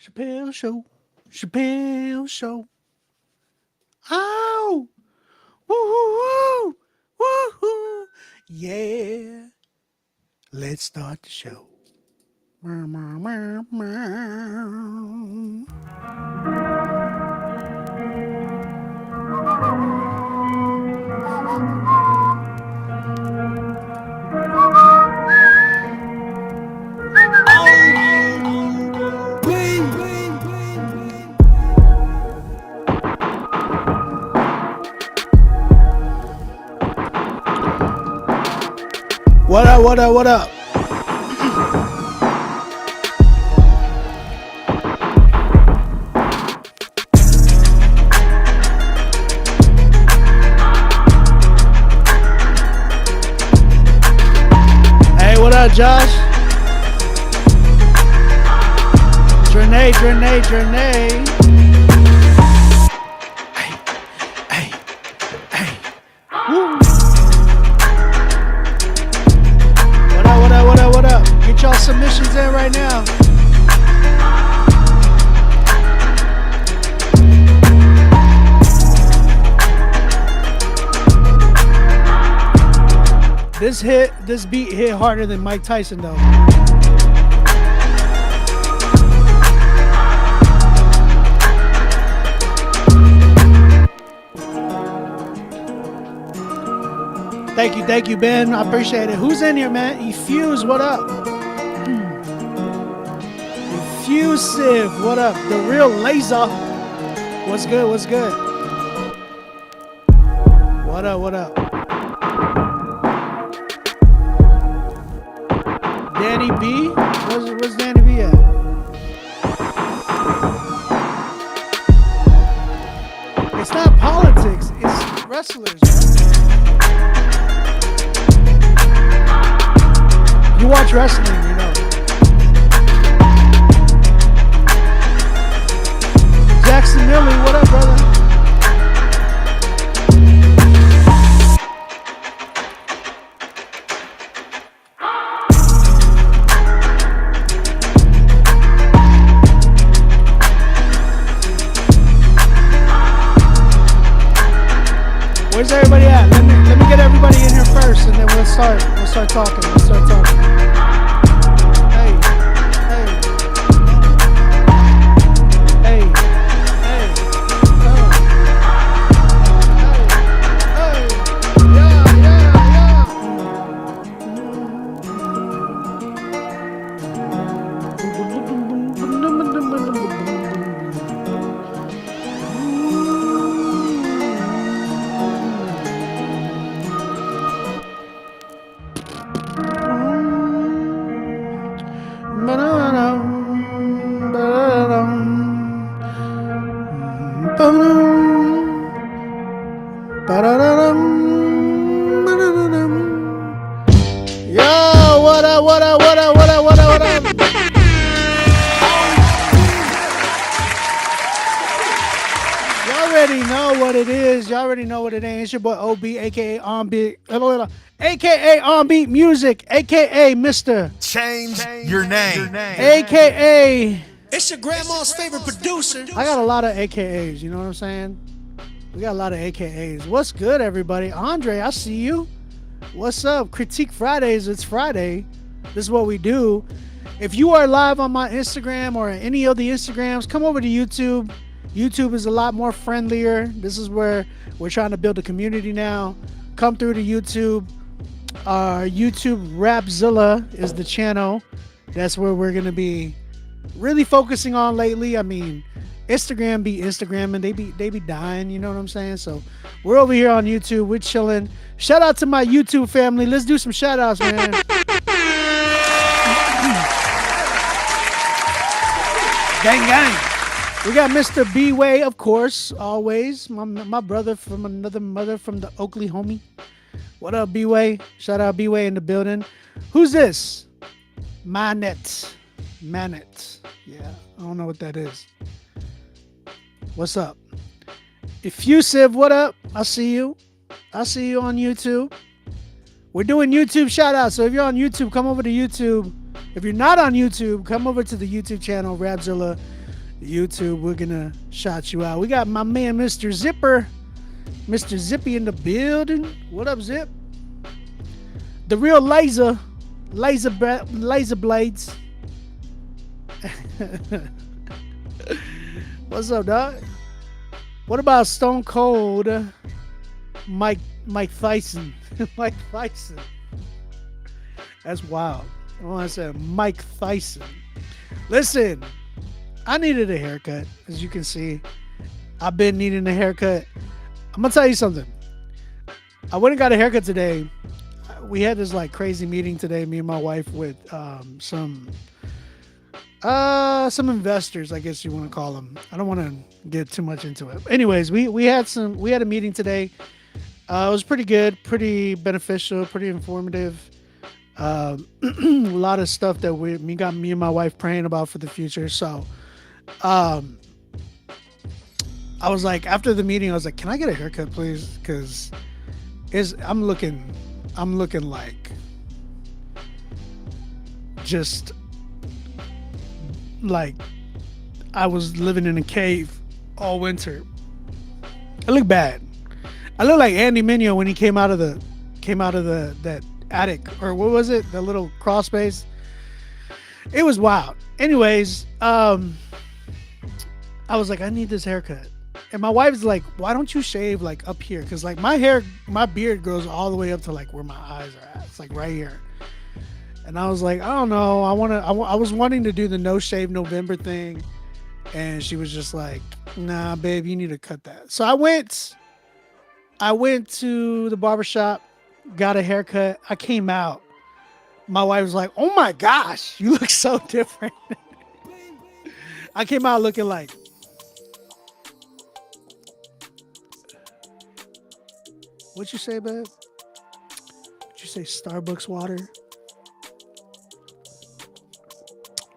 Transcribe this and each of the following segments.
Chappelle Show. Chappelle Show. Ow! Woo woo woo! Yeah. Let's start the show. Meow, meow, meow, meow. What up, what up, what up? Hey, what up, Josh? Drenay. Hey. Woo. What up? Get y'all submissions in right now. This beat hit harder than Mike Tyson though. Thank you, Ben. I appreciate it. Who's in here, man? Effuse, what up? Effusive, what up? The real laser. What's good? What up? Danny B? Where's Danny B at? It's not politics, it's wrestlers, man. You watch wrestling, you know. Jackson Millie, what up, brother? Where's everybody at? Let me get everybody in here first, and then we'll start talking. Y'all already know what it is. It's your boy OB, aka On Beat, aka On Beat Music, aka Mr. Change your name. aka It's your grandma's favorite producer. I got a lot of AKAs, you know what I'm saying? We got a lot of AKAs. What's good, everybody? Andre, I see you. What's up? Critique Fridays. It's Friday. This is what we do. If you are live on my Instagram or any of the Instagrams, come over to YouTube. YouTube is a lot more friendlier. This is where we're trying to build a community now. Come through to YouTube. YouTube Rapzilla is the channel. That's where we're going to be really focusing on lately. I mean, Instagram be Instagram and they be dying, you know what I'm saying? So we're over here on YouTube. We're chilling. Shout out to my YouTube family. Let's do some shout outs, man. Gang. We got Mr. B-Way, of course, always. My brother from another mother from the Oakley homie. What up, B-Way? Shout out B-Way in the building. Who's this? Manet. Yeah, I don't know what that is. What's up? Effusive, what up? I see you on YouTube. We're doing YouTube shout outs. So if you're on YouTube, come over to YouTube. If you're not on YouTube, come over to the YouTube channel, Rapzilla. YouTube, we're gonna shout you out. We got my man Mr. Zipper, Mr. Zippy in the building. What up, Zip? The real laser blades. What's up, dog? What about Stone Cold Mike Tyson? Mike Tyson. That's wild. I said Mike Tyson. Listen, I needed a haircut. As you can see, I've been needing a haircut. I'm gonna tell you something. I went and got a haircut today. We had this like crazy meeting today, me and my wife, with some investors, I guess you want to call them. I don't want to get too much into it. Anyways, we had a meeting today. It was pretty good, pretty beneficial, pretty informative. A lot of stuff that got me and my wife praying about for the future. So, I was like, after the meeting, I was like, can I get a haircut, please? Because I'm looking like just like I was living in a cave all winter. I look bad. I look like Andy Mineo when he came out of that attic, or what was it? The little crawl space. It was wild. Anyways, I was like, I need this haircut. And my wife's like, why don't you shave like up here? Because like my beard goes all the way up to like where my eyes are at. It's like right here. And I was like, I don't know. I was wanting to do the no shave November thing. And she was just like, nah, babe, you need to cut that. So I went to the barbershop, got a haircut. I came out. My wife was like, oh my gosh, you look so different. I came out looking like, what'd you say, babe? Did you say Starbucks water?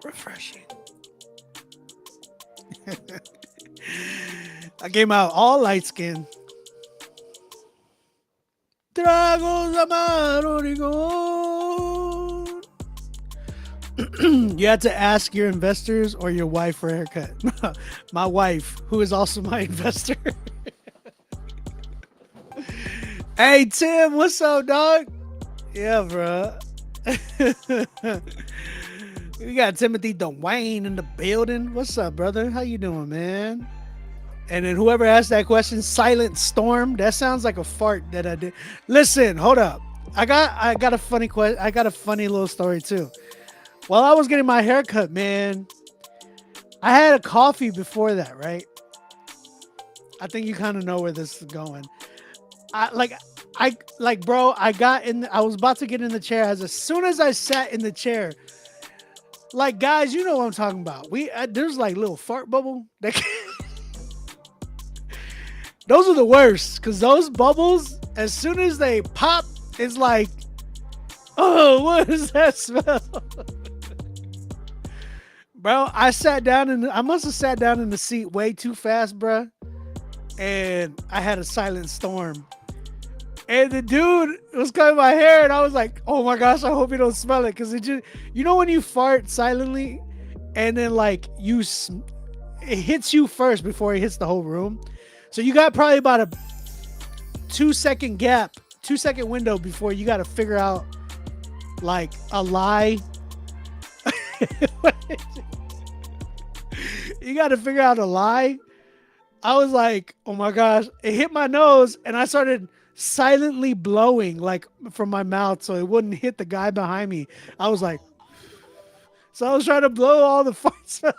Refreshing. I came out all light skinned. Tragos amargo. You had to ask your investors or your wife for a haircut. My wife, who is also my investor. Hey, Tim, what's up, dog? Yeah, bro. We got Timothy Dwayne in the building. What's up, brother? How you doing, man? And then whoever asked that question, Silent Storm. That sounds like a fart that I did. Listen, hold up. I got a funny question. I got a funny little story too. While I was getting my haircut, man, I had a coffee before that, right? I think you kind of know where this is going. I was about to get in the chair. As soon as I sat in the chair, like, guys, you know what I'm talking about. There's like little fart bubble that those are the worst, because those bubbles, as soon as they pop, it's like, oh, what is that smell? Bro, I must have sat down in the seat way too fast, bro. And I had a silent storm. And the dude was cutting my hair, and I was like, oh my gosh, I hope you don't smell it. Because it just, you know when you fart silently, and then like it hits you first before it hits the whole room. So you got probably about a 2-second gap, 2-second window before you got to figure out like a lie. You got to figure out a lie. I was like, oh my gosh, it hit my nose, and I started silently blowing like from my mouth so it wouldn't hit the guy behind me. I was like, so I was trying to blow all the farts out.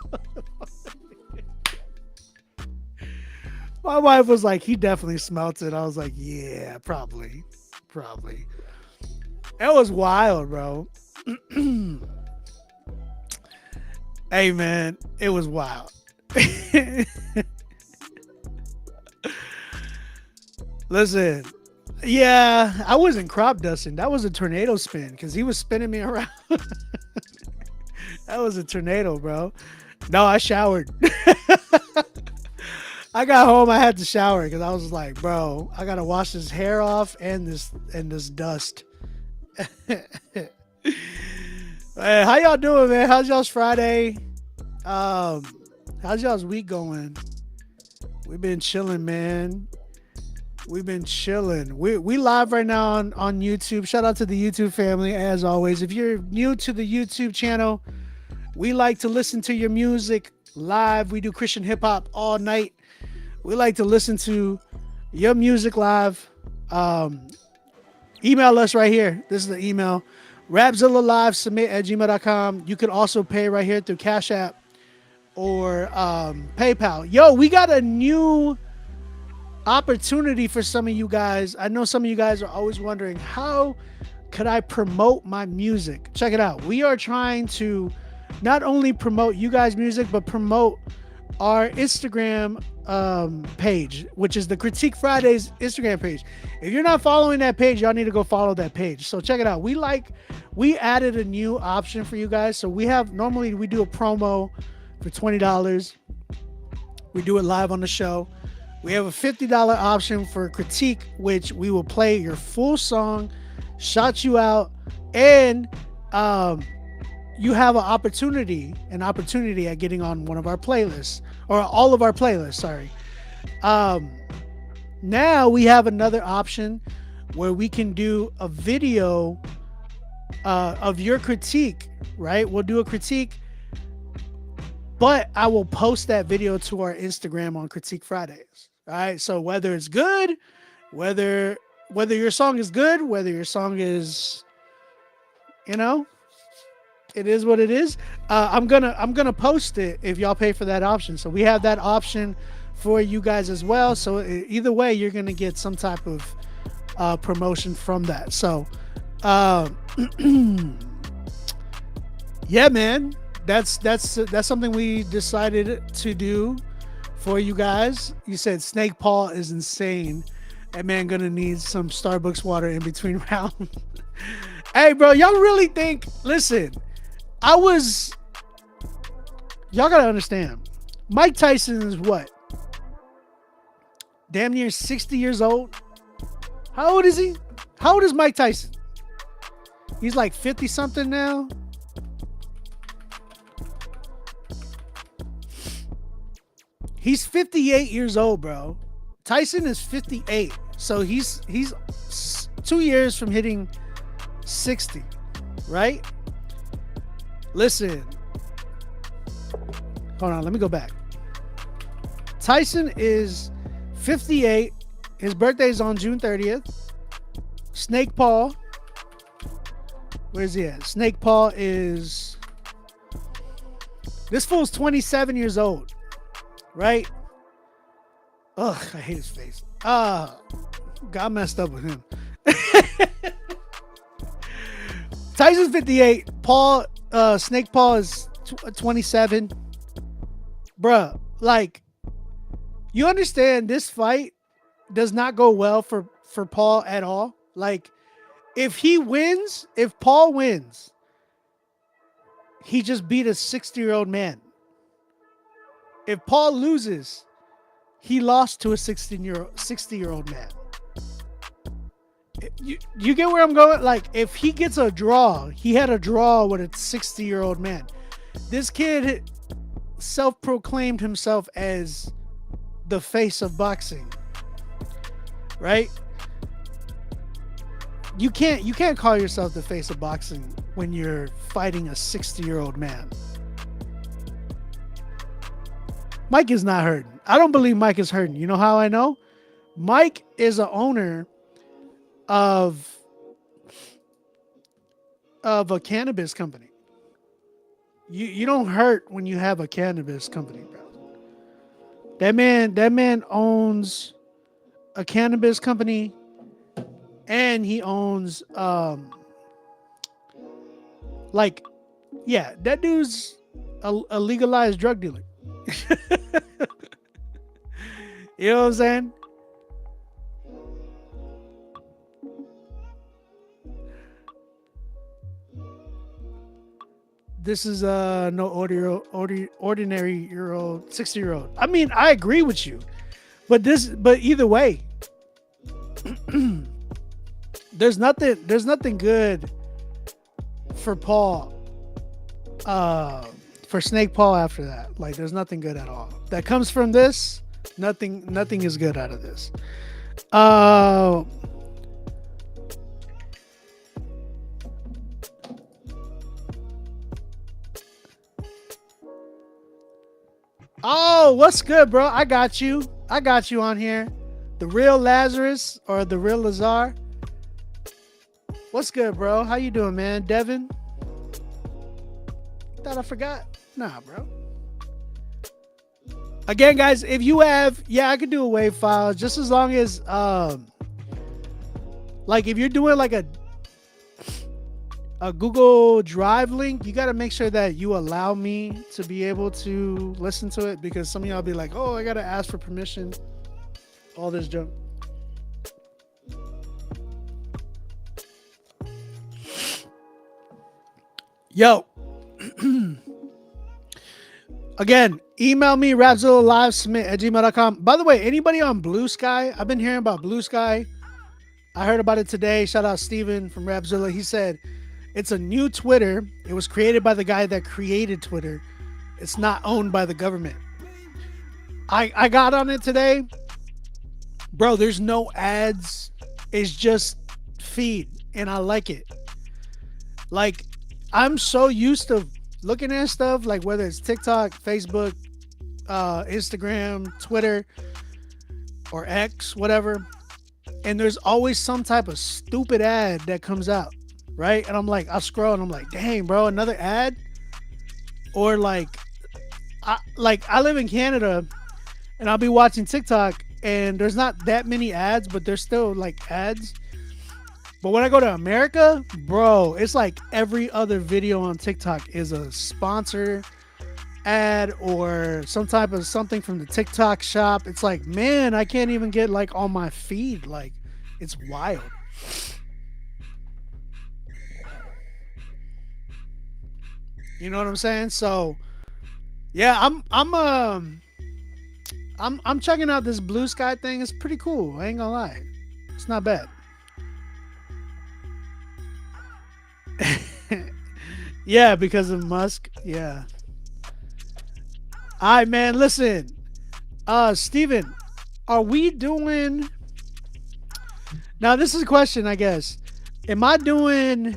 My wife was like, he definitely smelt it. I was like, yeah, probably. It was wild, bro. Hey, man, it was wild. Listen, yeah, I wasn't crop dusting. That was a tornado spin because he was spinning me around. That was a tornado, bro. No, I showered. I got home, I had to shower because I was like, bro, I gotta wash this hair off and this dust. Hey, how y'all doing, man? How's y'all's Friday? How's y'all's week going? We've been chilling, man. We've been chilling. We live right now on YouTube. Shout out to the YouTube family as always. If you're new to the YouTube channel, we like to listen to your music live. We do Christian hip hop all night. We like to listen to your music live. Email us right here. This is the email. Rapzilla.com, submit@gmail.com. You can also pay right here through Cash App or PayPal. Yo, we got a new opportunity for some of you guys. I know some of you guys are always wondering, how could I promote my music? Check it out. We are trying to not only promote you guys' music, but promote our Instagram page, which is the Critique Fridays Instagram page. If you're not following that page, y'all need to go follow that page. So check it out. We added a new option for you guys. So normally we do a promo for $20. We do it live on the show. We have a $50 option for critique, which we will play your full song, shout you out, and you have an opportunity at getting on one of our playlists, or all of our playlists, sorry. Now we have another option where we can do a video of your critique, right? We'll do a critique, but I will post that video to our Instagram on Critique Fridays. All right. So whether it's good, whether your song is good, whether your song is, it is what it is. I'm gonna post it if y'all pay for that option. So we have that option for you guys as well. So either way, you're gonna get some type of promotion from that. So yeah, man. That's something we decided to do for you guys. You said Snake Paul is insane. That man gonna need some Starbucks water in between rounds. Hey, bro, y'all really think? Listen, y'all gotta understand. Mike Tyson is what? Damn near 60 years old. How old is he? How old is Mike Tyson? He's like 50 something now. He's 58 years old, bro. Tyson is 58. So he's 2 years from hitting 60, right? Listen. Hold on, let me go back. Tyson is 58. His birthday is on June 30th. Snake Paul. Where's he at? Snake Paul is... This fool's 27 years old. Right? Ugh, I hate his face. God messed up with him. Tyson's 58. Snake Paul is 27. Bruh, like, you understand this fight does not go well for Paul at all. Like, if Paul wins, he just beat a 60-year-old man. If Paul loses, he lost to a 60-year-old man. You get where I'm going? Like, if he gets a draw, he had a draw with a 60-year-old man. This kid self-proclaimed himself as the face of boxing, right? You can't call yourself the face of boxing when you're fighting a 60-year-old man. Mike is not hurting. I don't believe Mike is hurting. You know how I know? Mike is an owner of a cannabis company. You don't hurt when you have a cannabis company, bro. That man owns a cannabis company, and he owns that dude's a legalized drug dealer. You know what I'm saying? This is no ordinary 60-year-old. I mean, I agree with you, but either way, there's nothing good for Paul for Snake Paul after that. Like, there's nothing good at all that comes from this. Nothing is good out of this. Uh, oh, what's good, bro? I got you. I got you on here. The real Lazarus or the real Lazar. What's good, bro? How you doing, man? Devin? Thought I forgot. Nah, bro. Again, guys, if you have, I could do a WAV file just as long as, like if you're doing like a Google Drive link, you got to make sure that you allow me to be able to listen to it, because some of y'all be like, oh, I got to ask for permission. All this junk. Yo. Again, email me, rapzilla.com. By the way, anybody on Blue Sky? I've been hearing about Blue Sky. I heard about it today. Shout out Steven from Rapzilla. He said it's a new Twitter. It was created by the guy that created Twitter. It's not owned by the government. I got on it today. Bro, there's no ads. It's just feed. And I like it. Like, I'm so used to looking at stuff, like whether it's TikTok, Facebook, Instagram, Twitter, or X, whatever. And there's always some type of stupid ad that comes out, right? And I'm like, I scroll and I'm like, dang, bro, another ad? Or like I live in Canada and I'll be watching TikTok and there's not that many ads, but there's still like ads. But when I go to America, bro, it's like every other video on TikTok is a sponsor ad or some type of something from the TikTok shop. It's like, man, I can't even get like on my feed. Like, it's wild. You know what I'm saying? So, yeah, I'm checking out this Blue Sky thing. It's pretty cool. I ain't gonna lie. It's not bad. Yeah, because of Musk. Yeah. All right, man. Listen, Steven, are we doing? Now, this is a question, I guess. Am I doing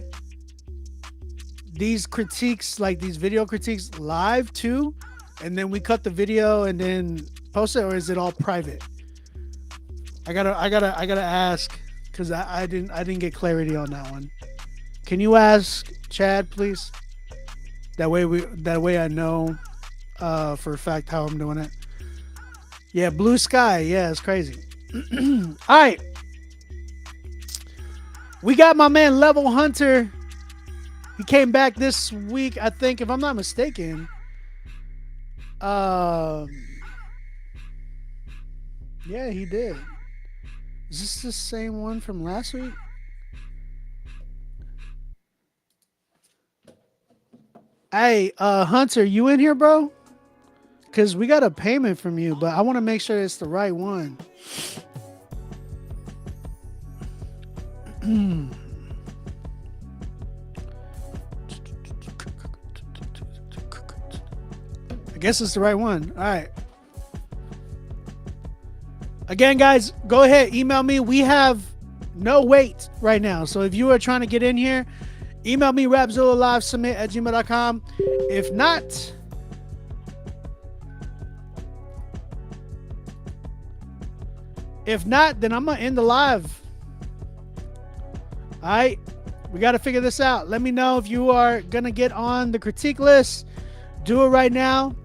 these critiques, like these video critiques, live too, and then we cut the video and then post it, or is it all private? I gotta ask, because I didn't get clarity on that one. Can you ask Chad, please? That way I know for a fact how I'm doing it. Yeah, Blue Sky. Yeah, it's crazy. All right. We got my man Level Hunter. He came back this week, I think, if I'm not mistaken. Yeah, he did. Is this the same one from last week? Hey, Hunter, you in here, bro? Because we got a payment from you, but I want to make sure it's the right one. I guess it's the right one. All right. Again, guys, go ahead. Email me. We have no wait right now. So if you are trying to get in here, email me, rapzillalivesubmit@gmail.com. If not, then I'm going to end the live. All right. We got to figure this out. Let me know if you are going to get on the critique list. Do it right now.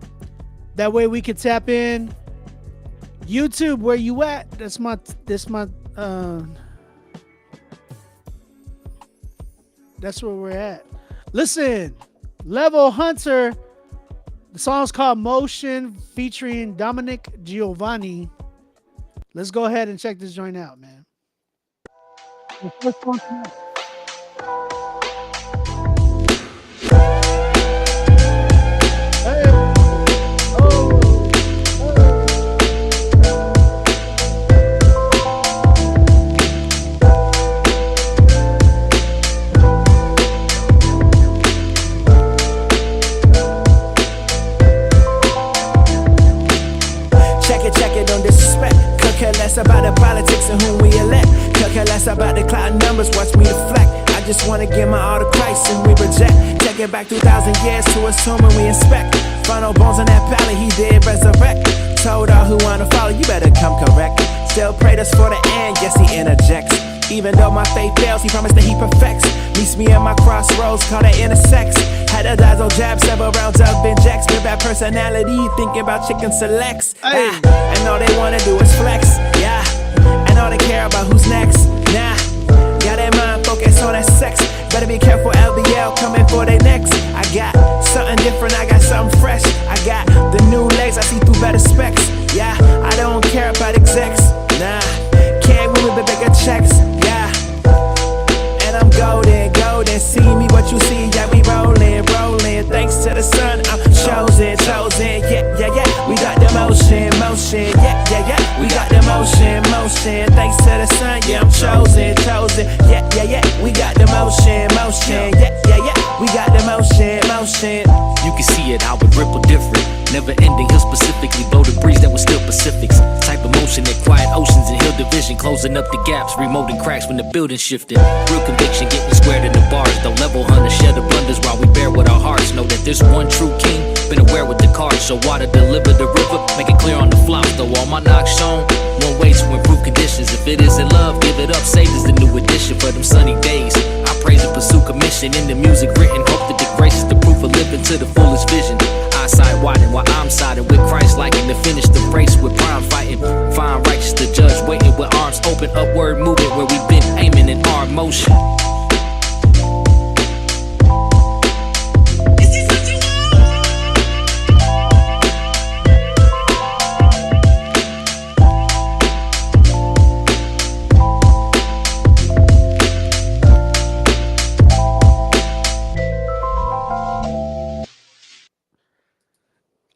That way we can tap in. YouTube, where you at? That's where we're at. Listen, Level Hunter. The song's called Motion, featuring Dominic Giovanni. Let's go ahead and check this joint out, man. The first one tonight. That's about the cloud numbers, watch me deflect. I just wanna give my all to Christ and we reject. Take it back 2,000 years to his tomb and we inspect. Found no bones in that pallet, he did resurrect. Told all who wanna follow, you better come correct. Still prayed us for the end, yes he interjects. Even though my faith fails, he promised that he perfects. Meets me at my crossroads, call that intersex. Had a dazzle jab, several rounds of injects. With bad personality, thinking about chicken selects. And all they wanna do is flex, yeah. And all they care about who's next, nah. Got that mind focus on that sex. Better be careful, LBL coming for they next. I got something different, I got something fresh. I got the new legs, I see through better specs. Yeah, I don't care about execs, nah. Can't win with the bigger checks, yeah. And I'm golden, golden. See me what you see, yeah, we rolling, rolling. Thanks to the sun, I'm chosen, chosen. Yeah, yeah, yeah. We got the motion, motion. Yeah, yeah, yeah. We got the motion, motion. Thanks to the sun, yeah, I'm chosen, chosen. Yeah, yeah, yeah. We got the motion, motion. Yeah, yeah, yeah. We got the motion, motion. You can see it, how it ripple different. Never ending, hill specifically, blow the breeze that was still Pacifics. Type of motion that quiet oceans and hill division, closing up the gaps, remoting cracks when the building shifted. Real conviction getting squared in the bars. The level hunter share the blunders while we bear with our hearts. Know that there's one true king, been aware with the cards. So water deliver the river, make it clear on the flop. Though all my knocks shown, one way to improve conditions. If it isn't love, give it up, save is the new addition for them sunny days. I praise and pursue commission in the music written. Hope that the grace is the proof of living to the fullest vision. Eyesight widen while I'm siding with Christ, liking to finish the race with prime fighting. Fine righteous the judge waiting with arms open, upward movement where we've been aiming in our motion.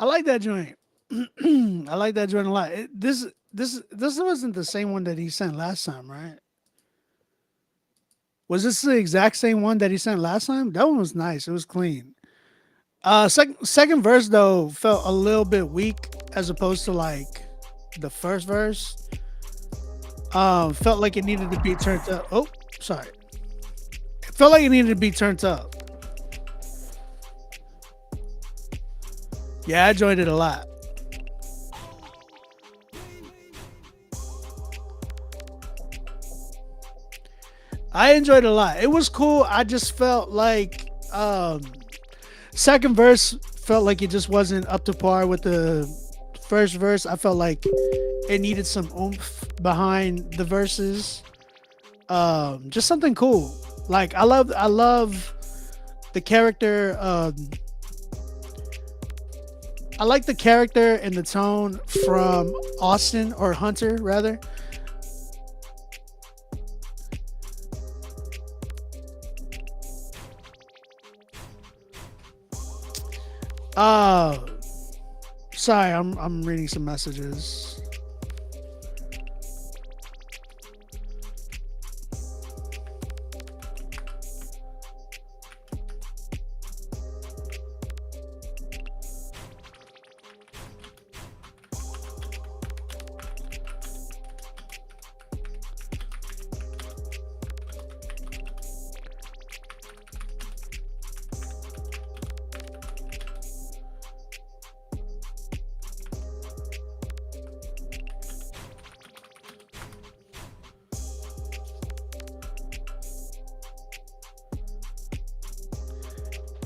I like that joint. I like that joint a lot. This wasn't the same one that he sent last time, right? Was this the exact same one that he sent last time? That one was nice. It was clean. Second verse though felt a little bit weak as opposed to like the first verse. Felt like it needed to be turned up. Oh, sorry. It felt like it needed to be turned up. Yeah, I enjoyed it a lot. I enjoyed it a lot. It was cool. I just felt like second verse felt like it just wasn't up to par with the first verse. I felt like it needed some oomph behind the verses. Just something cool. Like I love the character. I like the character and the tone from Austin, or Hunter rather. Sorry, I'm reading some messages.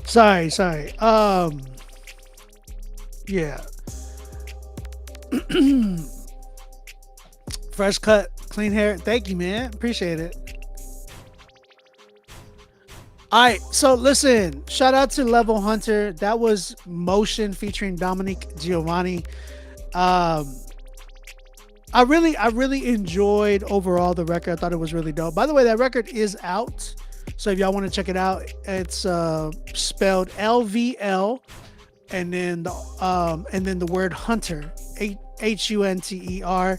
Sorry. Yeah. Fresh cut, clean hair. Thank you, man. Appreciate it. All right, so listen. Shout out to Level Hunter. That was Motion featuring Dominique Giovanni. I really enjoyed overall the record. I thought it was really dope. By the way, that record is out. So if y'all want to check it out, it's spelled LVL and then the word Hunter, HUNTER.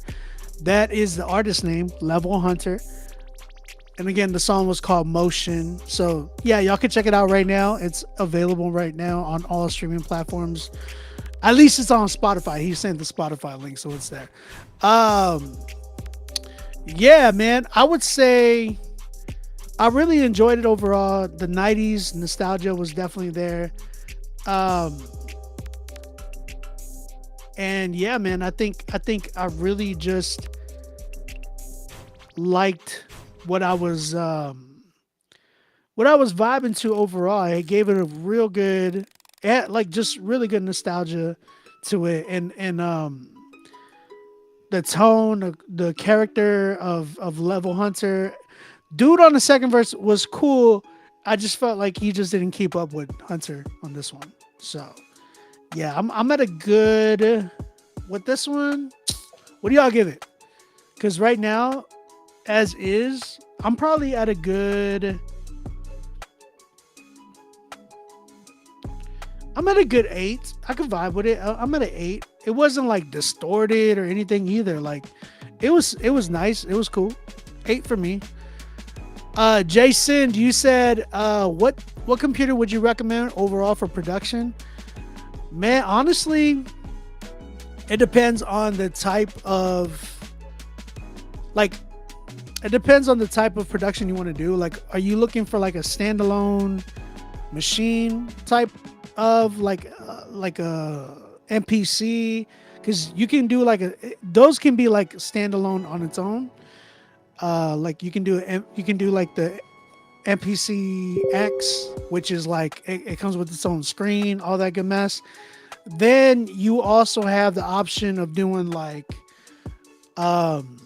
That is the artist name, Level Hunter. And again, the song was called Motion. So yeah, y'all can check it out right now. It's available right now on all streaming platforms. At least it's on Spotify. He sent the Spotify link, so it's there. Yeah, man. I would say I really enjoyed it overall. The '90s nostalgia was definitely there. Um, and yeah, man, I think I really just liked what I was what I was vibing to overall. It gave it a real good, like just really good nostalgia to it, and the tone, the character of Level Hunter, dude on the second verse was cool. I just felt like he just didn't keep up with Hunter on this one. So yeah, I'm at a good with this one. What do y'all give it? Because right now, as is, I'm probably at a good. I'm at a good 8. I could vibe with it. I'm at an 8. It wasn't like distorted or anything either. Like it was nice. It was cool. 8 for me. Jason, you said what computer would you recommend overall for production? Man, honestly, it depends on the type of like it depends on the type of production you want to do. Like, are you looking for like a standalone machine type of like a MPC? Because you can do like those can be like standalone on its own. Like you can do like the MPC X, which is like it comes with its own screen, all that good mess. Then you also have the option of doing like um,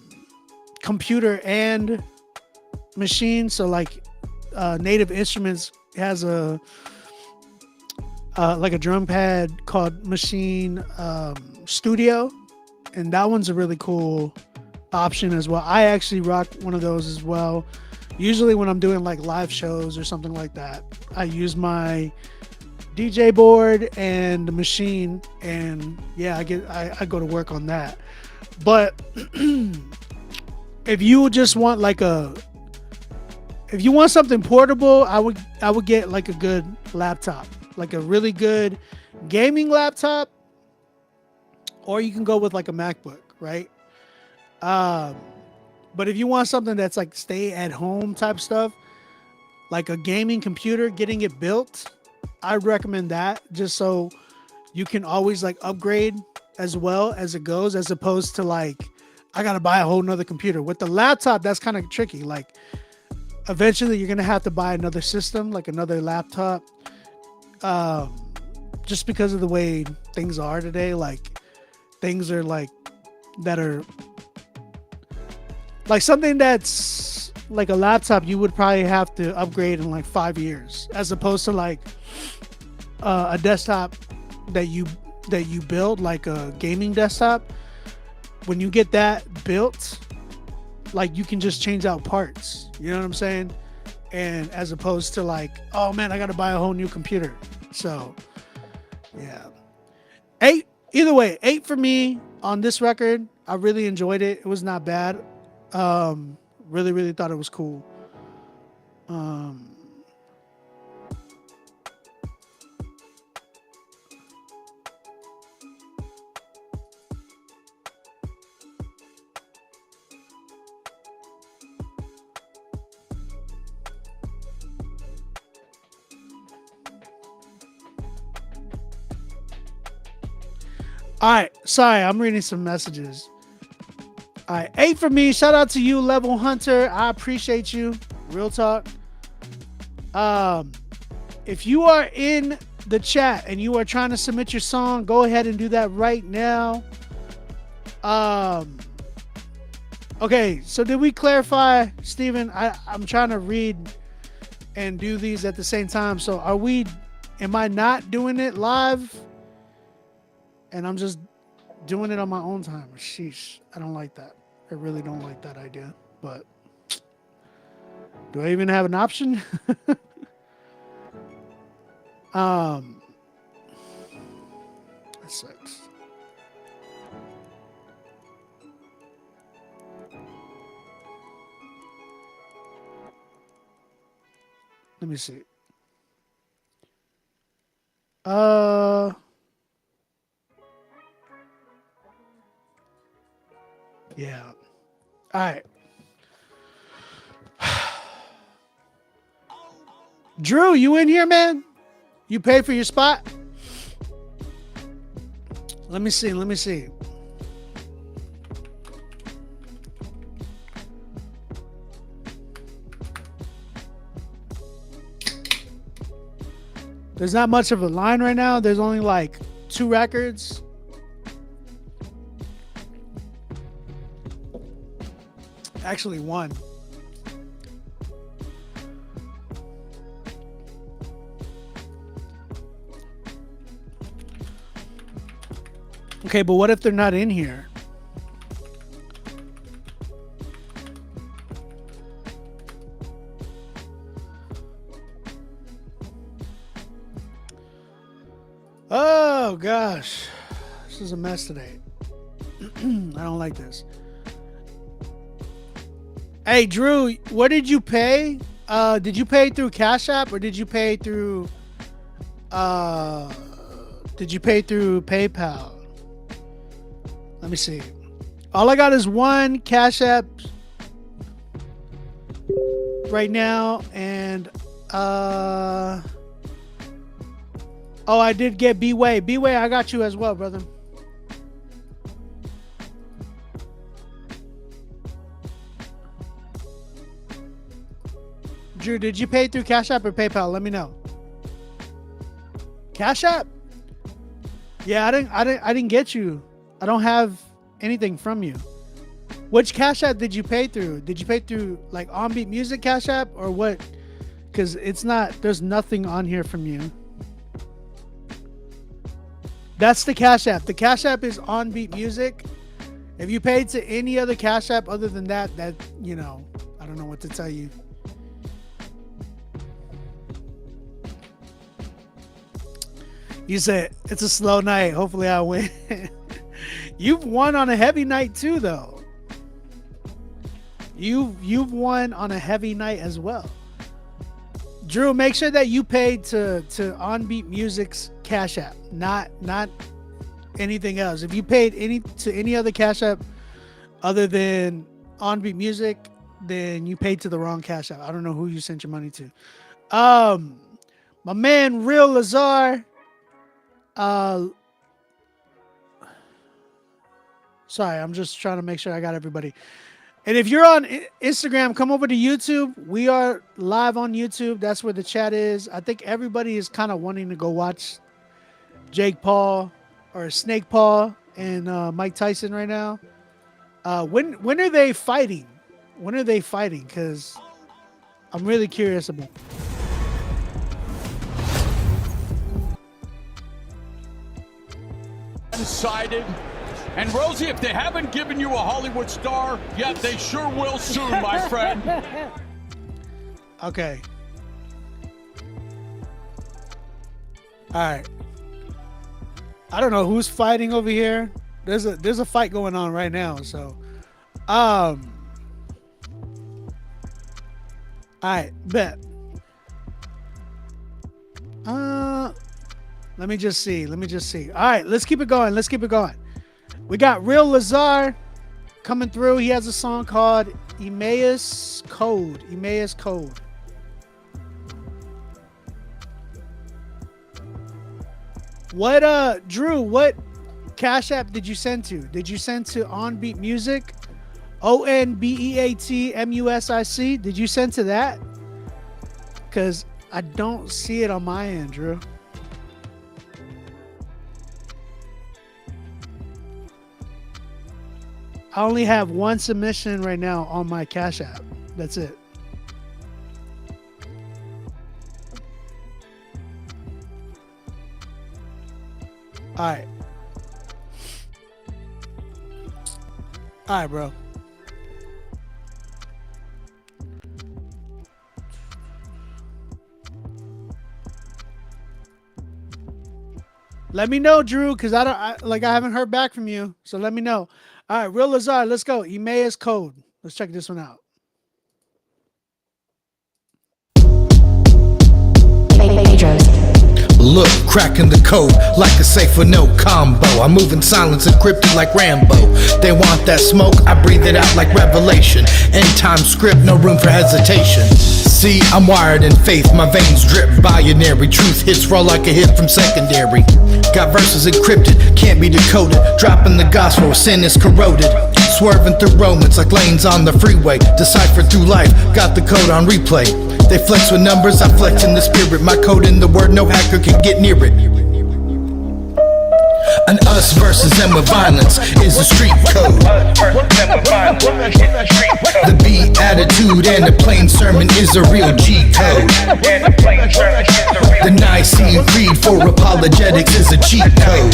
computer and machine. So like Native Instruments has a like a drum pad called Machine Studio, and that one's a really cool option as well. I actually rock one of those as well. Usually when I'm doing like live shows or something like that, I use my DJ board and the machine, and yeah, I go to work on that. But if you just want like if you want something portable, I would get like a good laptop, like a really good gaming laptop, or you can go with like a MacBook, right? Um, but if you want something that's like stay at home type stuff, like a gaming computer, getting it built, I recommend that just so you can always like upgrade as well as it goes, as opposed to like I gotta buy a whole nother computer. With the laptop, that's kind of tricky. Like eventually you're gonna have to buy another system, like another laptop. Um, just because of the way things are today, like things are like that are like something that's like a laptop you would probably have to upgrade in like 5 years, as opposed to like a desktop that you build, like a gaming desktop. When you get that built, like you can just change out parts, you know what I'm saying? And as opposed to like, oh man, I gotta buy a whole new computer. So yeah, 8, either way, 8 for me on this record. I really enjoyed it. It was not bad. Really thought it was cool. um all right, sorry, I'm reading some messages. All right, 8 for me. Shout out to you, Level Hunter. I appreciate you. Real talk. Um, if you are in the chat and you are trying to submit your song, go ahead and do that right now. Um, okay, so did we clarify, Steven? I'm trying to read and do these at the same time. So am I not doing it live? And I'm just doing it on my own time. Sheesh, I don't like that. I really don't like that idea. But do I even have an option? um, that sucks. Let me see. Yeah. All right. Drew, you in here, man? You paid for your spot? Let me see. There's not much of a line right now. There's only like 2 records. Actually, 1. Okay, but what if they're not in here? Oh gosh, this is a mess today. I don't like this. Hey Drew, what did you pay? Did you pay through Cash App or did you pay through PayPal? Let me see. All I got is 1 Cash App right now, and oh, I did get B-Way. B-Way, I got you as well, brother. Drew, did you pay through Cash App or PayPal? Let me know. Cash App? Yeah, I didn't get you. I don't have anything from you. Which Cash App did you pay through? Did you pay through like OnBeat Music Cash App or what? Because it's not, there's nothing on here from you. That's the Cash App. The Cash App is OnBeat Music. If you paid to any other Cash App other than that, you know, I don't know what to tell you. You said it's a slow night. Hopefully I win. You've won on a heavy night too, though. You've won on a heavy night as well. Drew, make sure that you paid to OnBeat Music's Cash App, not anything else. If you paid any other Cash App other than OnBeat Music, then you paid to the wrong Cash App. I don't know who you sent your money to. My man Real Lazar. Sorry, I'm just trying to make sure I got everybody. And if you're on Instagram, come over to YouTube. We are live on YouTube. That's where the chat is. I think everybody is kind of wanting to go watch Jake Paul or Snake Paul and Mike Tyson right now. When are they fighting? When are they fighting? Because I'm really curious about it. Sided. And Rosie, if they haven't given you a Hollywood star yet, they sure will soon, my friend. Okay. All right. I don't know who's fighting over here. There's a fight going on right now. So, all right, bet. Let me just see. All right, let's keep it going. We got Real Lazar coming through. He has a song called Emmaus Code. What Drew, what Cash App did you send to? Did you send to OnBeat Music? OnBeatMusic? Did you send to that? Cause I don't see it on my end, Drew. I only have 1 submission right now on my Cash App. That's it. All right. All right, bro. Let me know, Drew, because I haven't heard back from you. So let me know. All right, Real Lazar, let's go. Emmaus Code. Let's check this one out. Look, cracking the code like a safe with no combo. I'm moving silence encrypted like Rambo. They want that smoke, I breathe it out like revelation. End time script, no room for hesitation. See, I'm wired in faith, my veins drip binary. Truth hits raw like a hit from secondary. Got verses encrypted, can't be decoded. Dropping the gospel, sin is corroded. Swerving through Romans like lanes on the freeway. Decipher through life, got the code on replay. They flex with numbers, I flex in the spirit. My code in the word, no hacker can get near it. An us versus them with violence is a street code. The B attitude and the plain sermon is a real G code. The Nicene Creed for apologetics is a cheat code.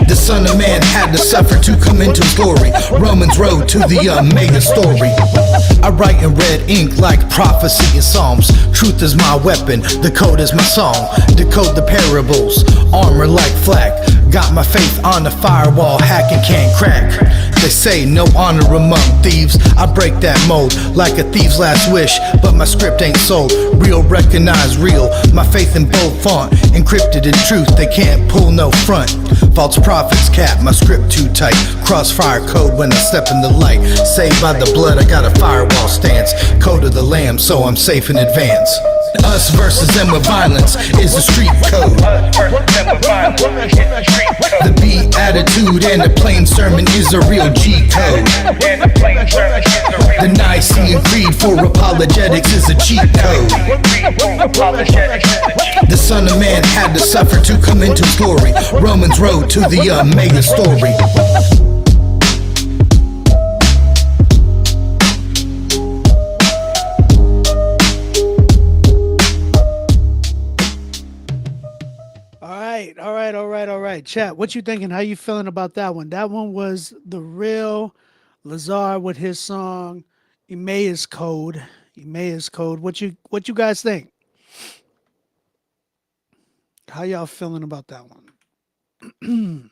The Son of Man had to suffer to come into his glory. Romans road to the mega story. I write in red ink like prophecy and psalms. Truth is my weapon, the code is my song. Decode the parables, armor like flak. Got my faith on the firewall, hacking can't crack. They say no honor among thieves. I break that mold like a thief's last wish, but my script ain't sold. Real recognize real, my faith in bold font. Encrypted in truth, they can't pull no front. False prophets cap, my script too tight. Crossfire code when I step in the light. Saved by the blood, I got a firewall stance. Code of the lamb, so I'm safe in advance. Us versus them with violence is a street code. The B attitude and the plain sermon is a real G code. The Nicene Creed for apologetics is a cheat code. The Son of Man had to suffer to come into his glory. Romans road to the mega story. All right. Chat, what you thinking? How you feeling about that one? That one was the real Lazar with his song Emmaus Code. Emmaus Code. What you guys think? How y'all feeling about that one?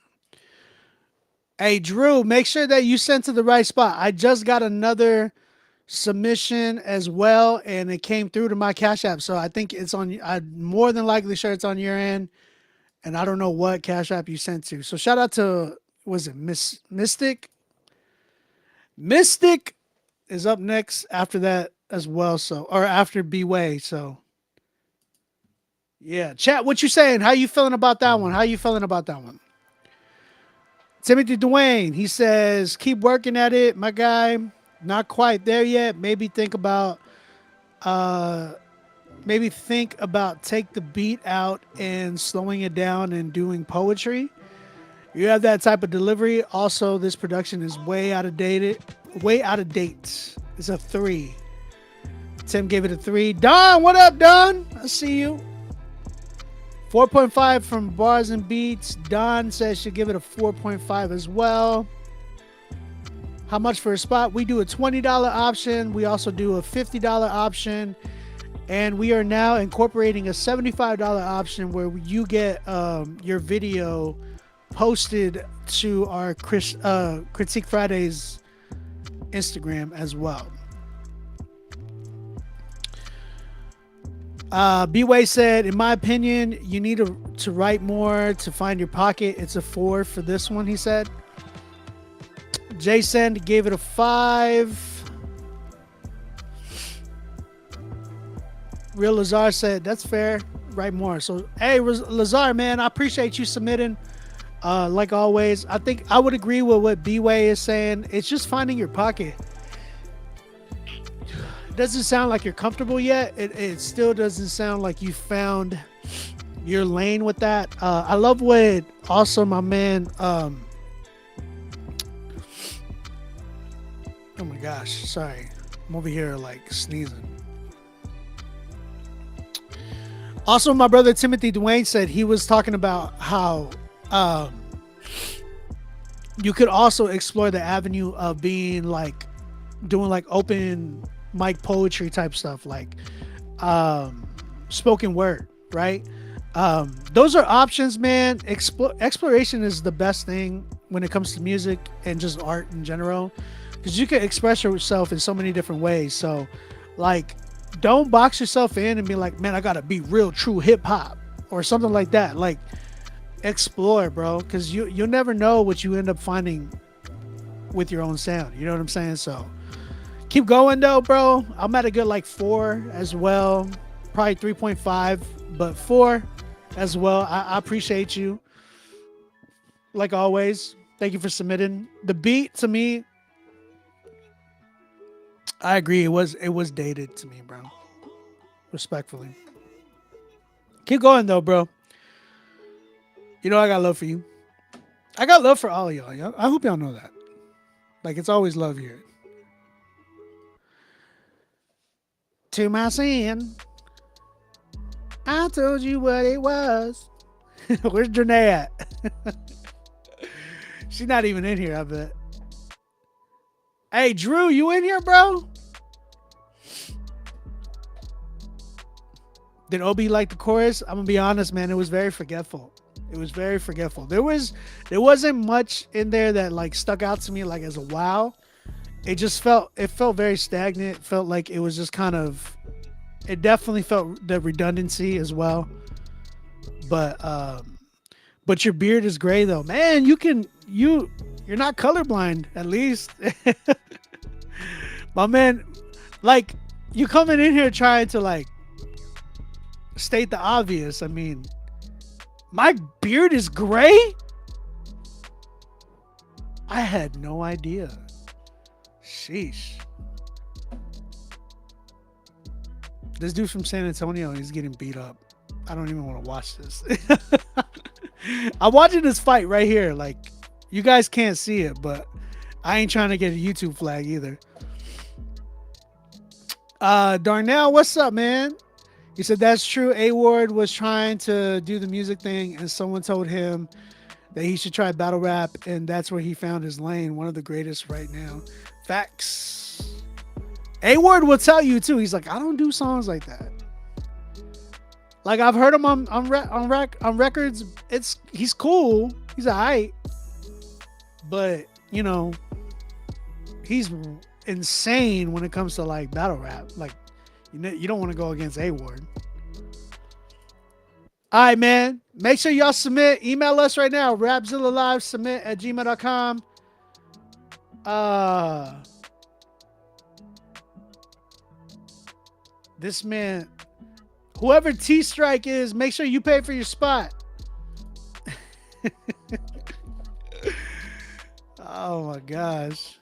Hey, Drew, make sure that you send to the right spot. I just got another submission as well, and it came through to my Cash App. So I think it's on. I'm more than likely sure it's on your end. And I don't know what Cash App you sent to. So shout out to, was it Mystic? Mystic is up next after that as well. So, or after B-Way. So, yeah. Chat, what you saying? How you feeling about that one? How you feeling about that one? Timothy Dwayne, he says, keep working at it, my guy. Not quite there yet. Maybe think about take the beat out and slowing it down and doing poetry. You have that type of delivery. Also, this production is way out of date. It's a 3. Tim gave it a 3. Don, what up, Don? I see you. 4.5 from Bars and Beats. Don says she'll give it a 4.5 as well. How much for a spot? We do a $20 option. We also do a $50 option. And we are now incorporating a $75 option where you get your video posted to our Critique Fridays Instagram as well. B-Way said, in my opinion, you need to write more to find your pocket. It's a 4 for this one, he said. Jason gave it a 5. Real Lazar said, that's fair. Write more. So, hey, Lazar, man, I appreciate you submitting. Like always, I think I would agree with what B-Way is saying. It's just finding your pocket. It doesn't sound like you're comfortable yet. It still doesn't sound like you found your lane with that. I love what also my man, oh my gosh, sorry. I'm over here like sneezing. Also, my brother Timothy Dwayne said he was talking about how you could also explore the avenue of being like doing like open mic poetry type stuff, like spoken word, right? Those are options, man. Exploration is the best thing when it comes to music and just art in general, because you can express yourself in so many different ways. So, like, don't box yourself in and be like, man, I gotta be real true hip hop or something like that. Like, explore, bro, because you'll never know what you end up finding with your own sound. You know what I'm saying? So Keep going though, bro. I'm at a good like 4 as well. Probably 3.5, but 4 as well. I appreciate you. Like always. Thank you for submitting. The beat to me, I agree. It was dated to me, bro. Respectfully. Keep going though, bro. You know I got love for you. I got love for all of y'all. I hope y'all know that. Like, it's always love here. To my sin, I told you what it was. Where's Janae at? She's not even in here, I bet. Hey, Drew, you in here, bro? Did Obi like the chorus? I'm gonna be honest, man. It was very forgetful. It was very forgetful. There wasn't much in there that like stuck out to me like as a wow. It felt very stagnant. It felt like it was just kind of. It definitely felt the redundancy as well. But your beard is gray though, man. You're not colorblind at least, my man. Like, you coming in here trying to like state the obvious. I mean, my beard is gray. I had no idea. Sheesh. This dude from San Antonio, he's getting beat up. I don't even want to watch this. I'm watching this fight right here. Like, you guys can't see it, but I ain't trying to get a YouTube flag either. Darnell, what's up, man? He said that's true. A-Ward was trying to do the music thing, and someone told him that he should try battle rap, and that's where he found his lane. One of the greatest right now. Facts. A-Ward will tell you too. He's like, I don't do songs like that. Like, I've heard him on records. He's cool. He's alright, but you know, he's insane when it comes to like battle rap. Like, you don't want to go against A-Ward. All right, man. Make sure y'all submit. Email us right now. Rapzilla.com. This man, whoever T-Strike is, make sure you pay for your spot. Oh my gosh.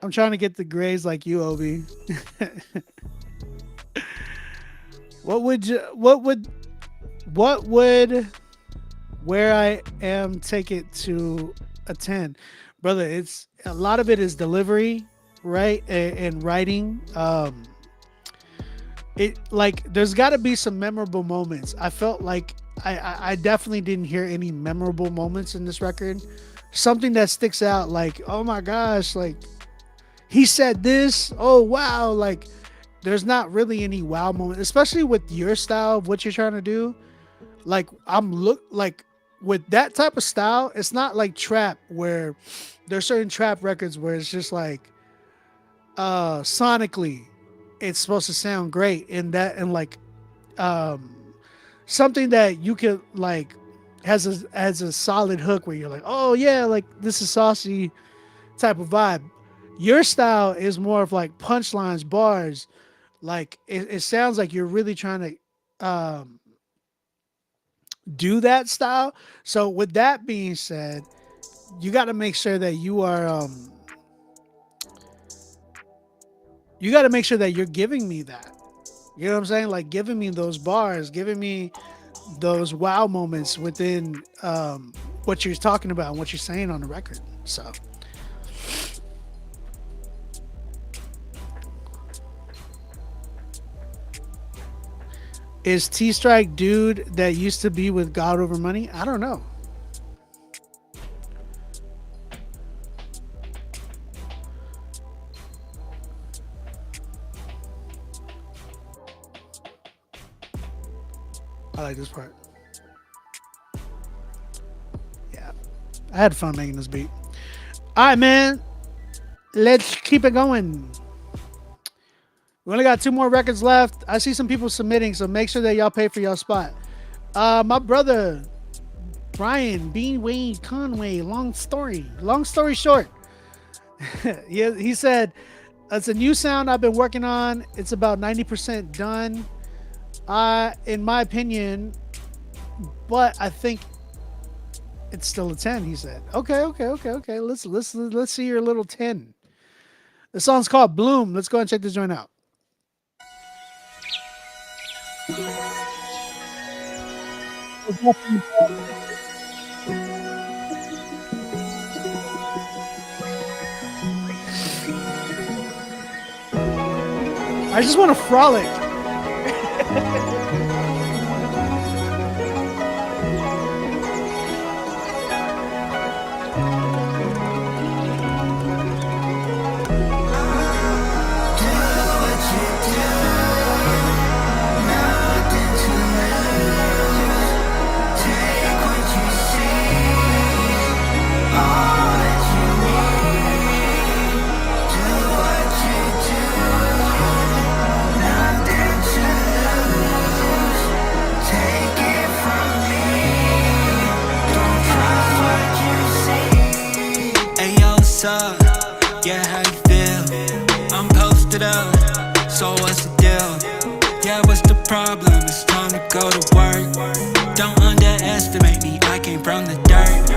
I'm trying to get the grades like you, Obi. What would where I am take it to a 10? Brother, it's a lot of it is delivery, right? And writing. It like there's got to be some memorable moments. I felt like I definitely didn't hear any memorable moments in this record. Something that sticks out, like, oh my gosh, like he said this, oh wow, like there's not really any wow moment, especially with your style of what you're trying to do. Like, like with that type of style, it's not like trap where there's certain trap records where it's just like sonically it's supposed to sound great, and like something that you could like has a solid hook where you're like, oh yeah, like this is saucy type of vibe. Your style is more of like punchlines, bars. Like it sounds like you're really trying to do that style. So with that being said, you got to make sure that you are you got to make sure that you're giving me that. You know what I'm saying? Like giving me those bars, giving me those wow moments within what you're talking about and what you're saying on the record. So is T-Strike dude that used to be with God Over Money? I don't know. I like this part. Yeah. I had fun making this beat. All right, man. Let's keep it going. We only got 2 more records left. I see some people submitting, so make sure that y'all pay for y'all spot. My brother, Brian Beanway Conway, long story short. He said it's a new sound I've been working on. It's about 90% done. In my opinion, but I think it's still a 10. He said, okay. Let's see your little 10. The song's called Bloom. Let's go and check this joint out. I just want to frolic. Up? Yeah, how you feel? I'm posted up, so what's the deal? Yeah, what's the problem? It's time to go to work. Don't underestimate me, I came from the dirt.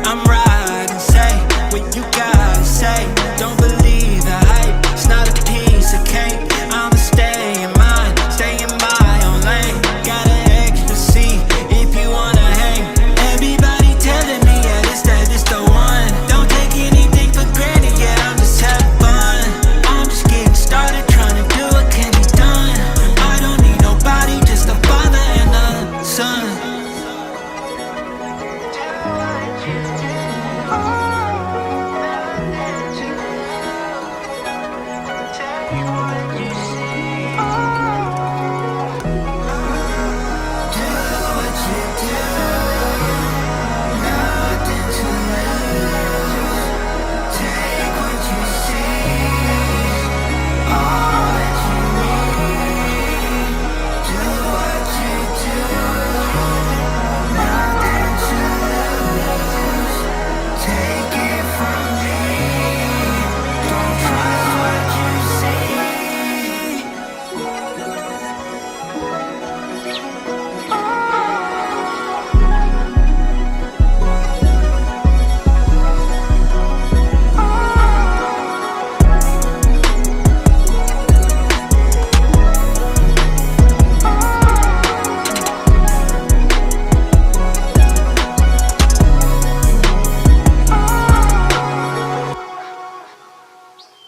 I'm riding, say what you gotta say. Don't believe the hype, it's not a piece of cake. I'ma stay in mine, stay in my own lane. Got an extra seat if you wanna hang. Everybody telling me, yeah, this the one. Don't take anything for granted, yeah, I'm just having fun. I'm just getting started, trying to do what can be done. I don't need nobody, just a father and a son.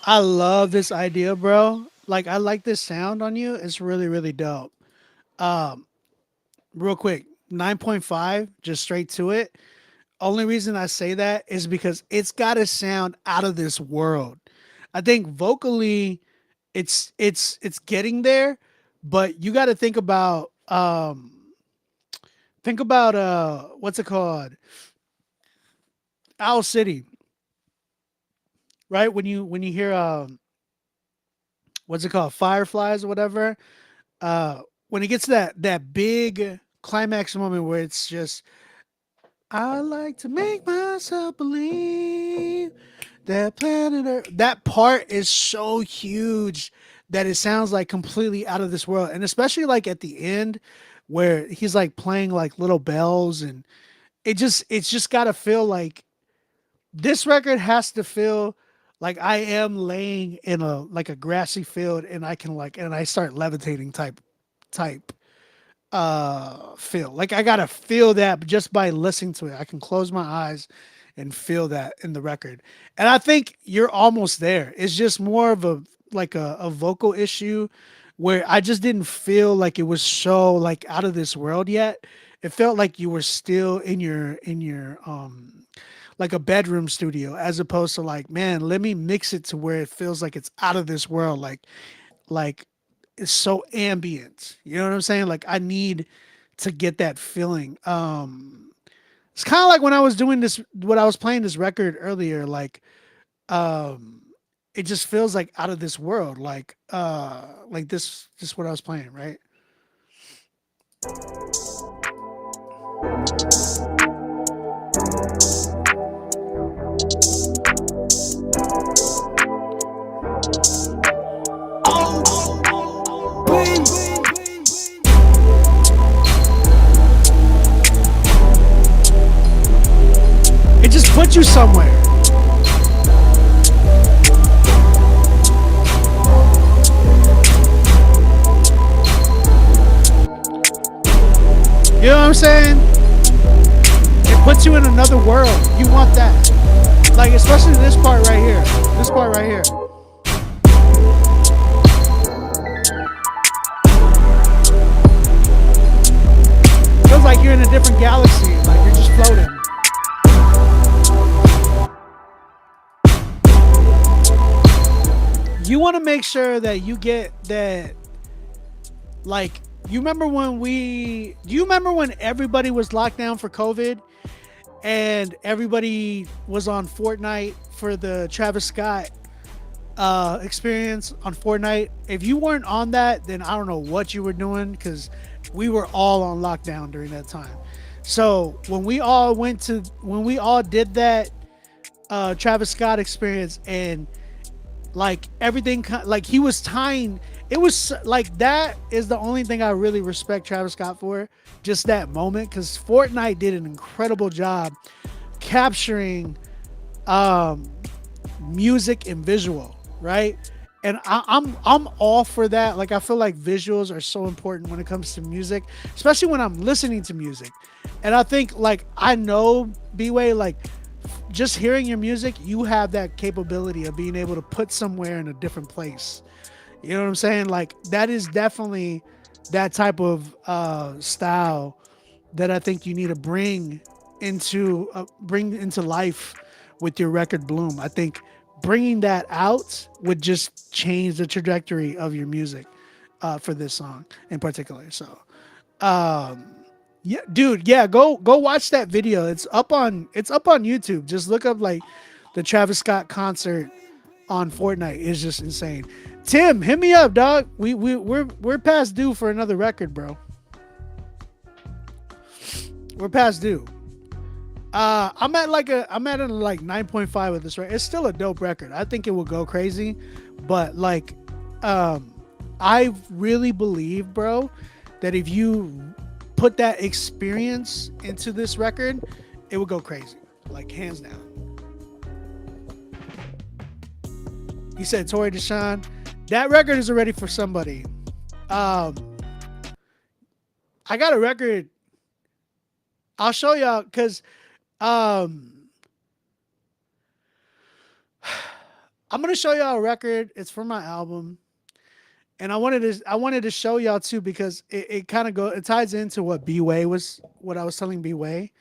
I love this idea, bro. Like, I like this sound on you. It's really, really dope. Um, Real quick, 9.5, just straight to it. Only reason I say that is because it's got to sound out of this world. I think vocally, it's getting there, but you got to think about what's it called, Owl City, right? When you hear what's it called, Fireflies or whatever. When it gets to that big climax moment where it's just, I like to make myself believe that planet Earth. That part is so huge that it sounds like completely out of this world, and especially like at the end where he's like playing like little bells, and it's just got to feel like this record has to feel like I am laying in a like a grassy field, and I can like and I start levitating type feel. Like I gotta feel that just by listening to it. I can close my eyes and feel that in the record. And I think you're almost there. It's just more of a like a vocal issue where I just didn't feel like it was so like out of this world yet. It felt like you were still in your like a bedroom studio, as opposed to like, man, let me mix it to where it feels like it's out of this world. Like it's so ambient. You know what I'm saying? Like I need to get that feeling. It's kind of like when I was doing this, when I was playing this record earlier, um it just feels like out of this world. Like this just what I was playing, right? It just puts you somewhere. You know what I'm saying? It puts you in another world. You want that. Like, especially this part right here. This part right here. Feels like you're in a different galaxy. Like, you're just floating. You want to make sure that you get that, like, do you remember when everybody was locked down for COVID and everybody was on Fortnite for the Travis Scott experience on Fortnite? If you weren't on that, then I don't know what you were doing, because we were all on lockdown during that time. So when we all did that Travis Scott experience, and like everything, like he was tying, it was like, that is the only thing I really respect Travis Scott for, just that moment, because Fortnite did an incredible job capturing music and visual, right? And I'm all for that. Like, I feel like visuals are so important when it comes to music, especially when I'm listening to music. And I think, like, I know, B-Way, like, just hearing your music, you have that capability of being able to put somewhere in a different place. You know what I'm saying? Like, that is definitely that type of style that I think you need to bring into life with your record Bloom. I think bringing that out would just change the trajectory of your music for this song in particular. So, yeah, dude, yeah, go watch that video. It's up on YouTube. Just look up like the Travis Scott concert on Fortnite. It's just insane. Tim, hit me up, dog. We're past due for another record, bro. We're past due. I'm at like 9.5 with this record. It's still a dope record. I think it will go crazy, but like, I really believe, bro, that if you put that experience into this record, it would go crazy, like hands down. You said Tori Deshawn. That record is already for somebody. I got a record. I'll show y'all, because I'm gonna show y'all a record. It's from my album, and I wanted to show y'all too, because it kind of it ties into what I was telling B-Way.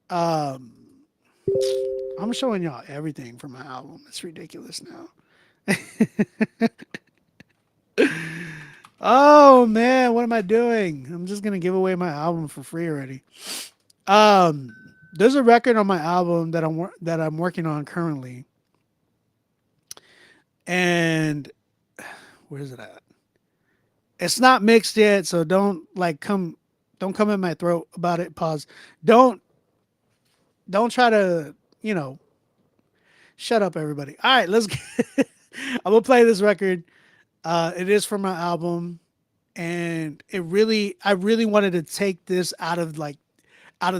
I'm showing y'all everything from my album. It's ridiculous now. Oh man, what am I doing? I'm just gonna give away my album for free already. There's a record on my album that I'm working on currently, and where's it at? It's not mixed yet, so don't come in my throat about it. Pause. Don't try to, shut up, everybody. All right, let's get I'm gonna play this record. It is from my album, and I really wanted to take this out of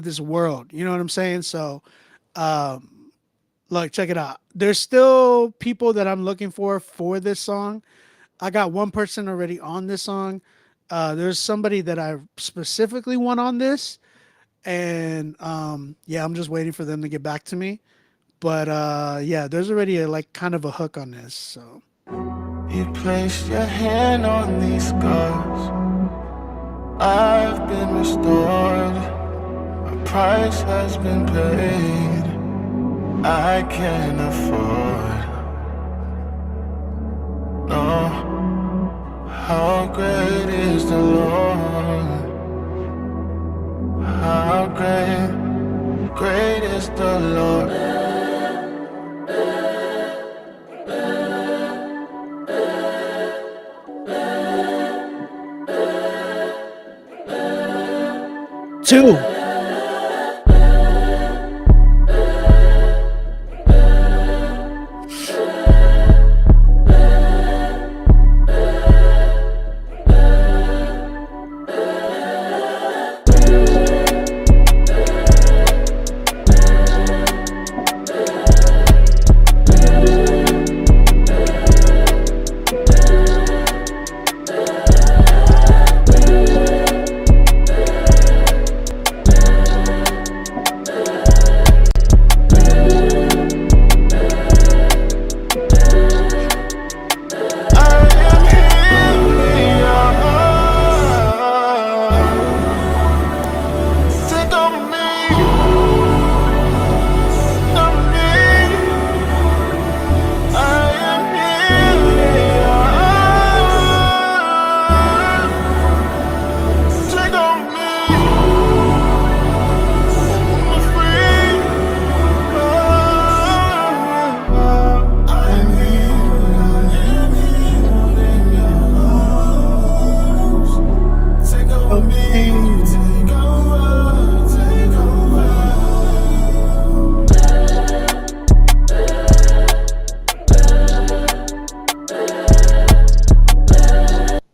this world. You know what I'm saying? So, look, check it out. There's still people that I'm looking for this song. I got one person already on this song. There's somebody that I specifically want on this, and yeah, I'm just waiting for them to get back to me. But yeah, there's already kind of a hook on this. So you placed your hand on these scars. I've been restored. A price has been paid. I can't afford. No. How great is the Lord? How great is the Lord? Two.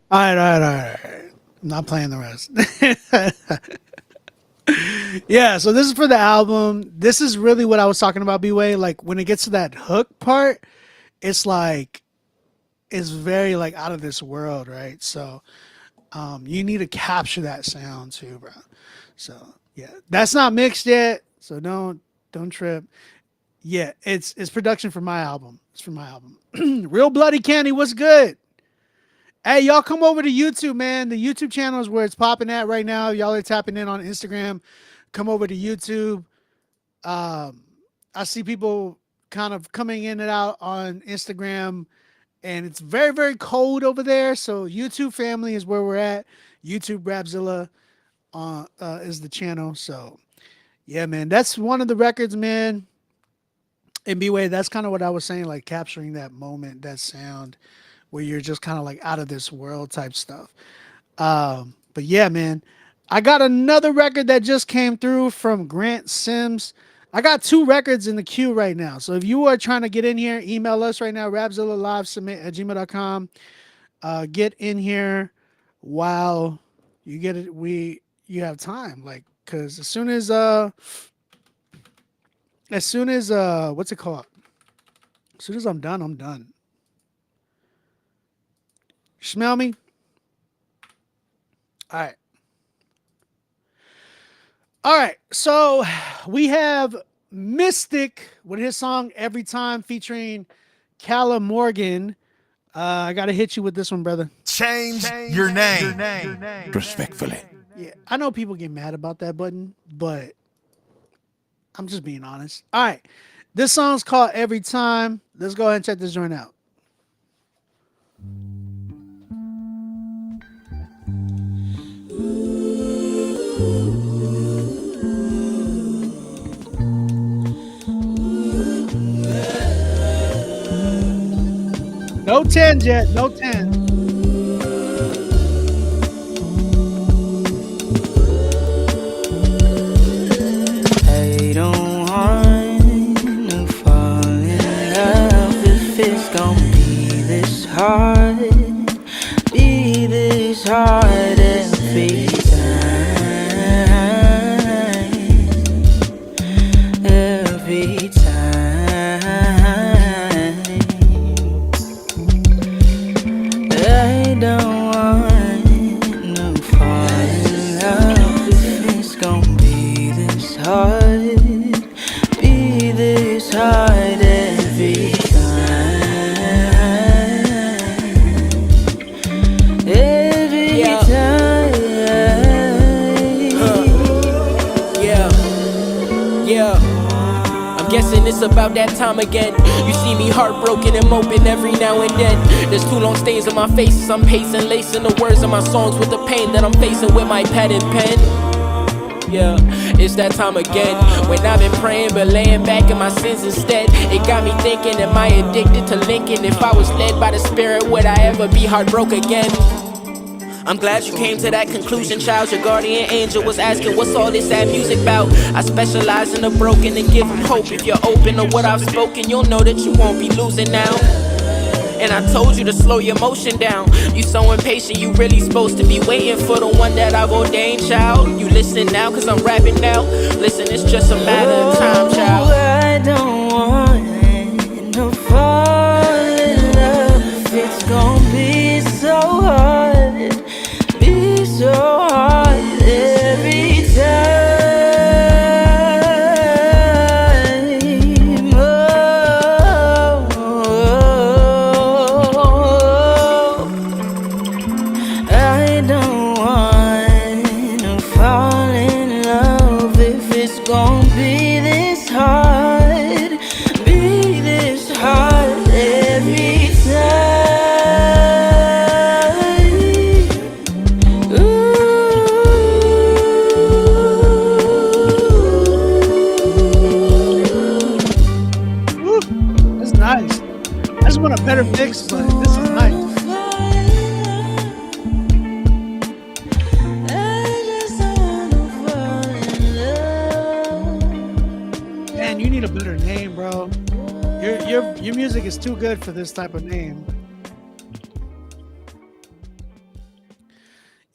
All right. I'm not playing the rest. Yeah, so this is for the album. This is really what I was talking about, B-Way. Like when it gets to that hook part, it's like it's very like out of this world, right? So you need to capture that sound too, bro. So yeah, that's not mixed yet. So don't trip. Yeah, it's production for my album. It's for my album. Real Bloody Candy, what's good? Hey, y'all come over to YouTube, man. The YouTube channel is where it's popping at right now. Y'all are tapping in on Instagram. Come over to YouTube. I see people kind of coming in and out on Instagram, and it's very, very cold over there. So YouTube family is where we're at. YouTube Rapzilla is the channel. So yeah, man, that's one of the records, man. And B-Way, that's kind of what I was saying, like capturing that moment, that sound where you're just kind of like out of this world type stuff. But yeah, man, I got another record that just came through from Grant Sims. I got 2 records in the queue right now. So if you are trying to get in here, email us right now, rapzillalivesubmit@gmail.com. Get in here while you get it. You have time, like, cause as soon as what's it called? As soon as I'm done, I'm done. Smell me? All right. All right. So we have Mystic with his song Every Time featuring Calla Morgan. I got to hit you with this one, brother. Change your name. Respectfully. Yeah, I know people get mad about that button, but I'm just being honest. All right. This song's called Every Time. Let's go ahead and check this joint out. No 10 yet. No 10. I don't want to fall in love if it's gonna be this hard. Be this hard every time. Every time. I don't want to fall in love if it's gonna be this hard. Be this hard every time. Every time. Yeah. I'm guessing it's about that time again. You see me heartbroken and moping every now and then. There's 2 long stains on my face as I'm pacing, lacing the words of my songs with the pain that I'm facing with my pad and pen. Yeah, it's that time again when I've been praying but laying back in my sins instead. It got me thinking, am I addicted to Lincoln? If I was led by the spirit, would I ever be heartbroken again? I'm glad you came to that conclusion, child. Your guardian angel was asking, what's all this sad music about? I specialize in the broken and give them hope. If you're open to what I've spoken, you'll know that you won't be losing now. And I told you to slow your motion down. You so impatient, you really supposed to be waiting for the one that I've ordained, child. You listen now, cause I'm rapping now. Listen, it's just a matter of time, child. I don't want to fall in love if it's gonna be so hard. Be so hard every time. I don't want to fall in love if it's gonna be this hard. Be this hard every time. Woo, that's nice. I just want a better mix, but this is nice. Man, you need a better name, bro. Your music is too good for this type of name.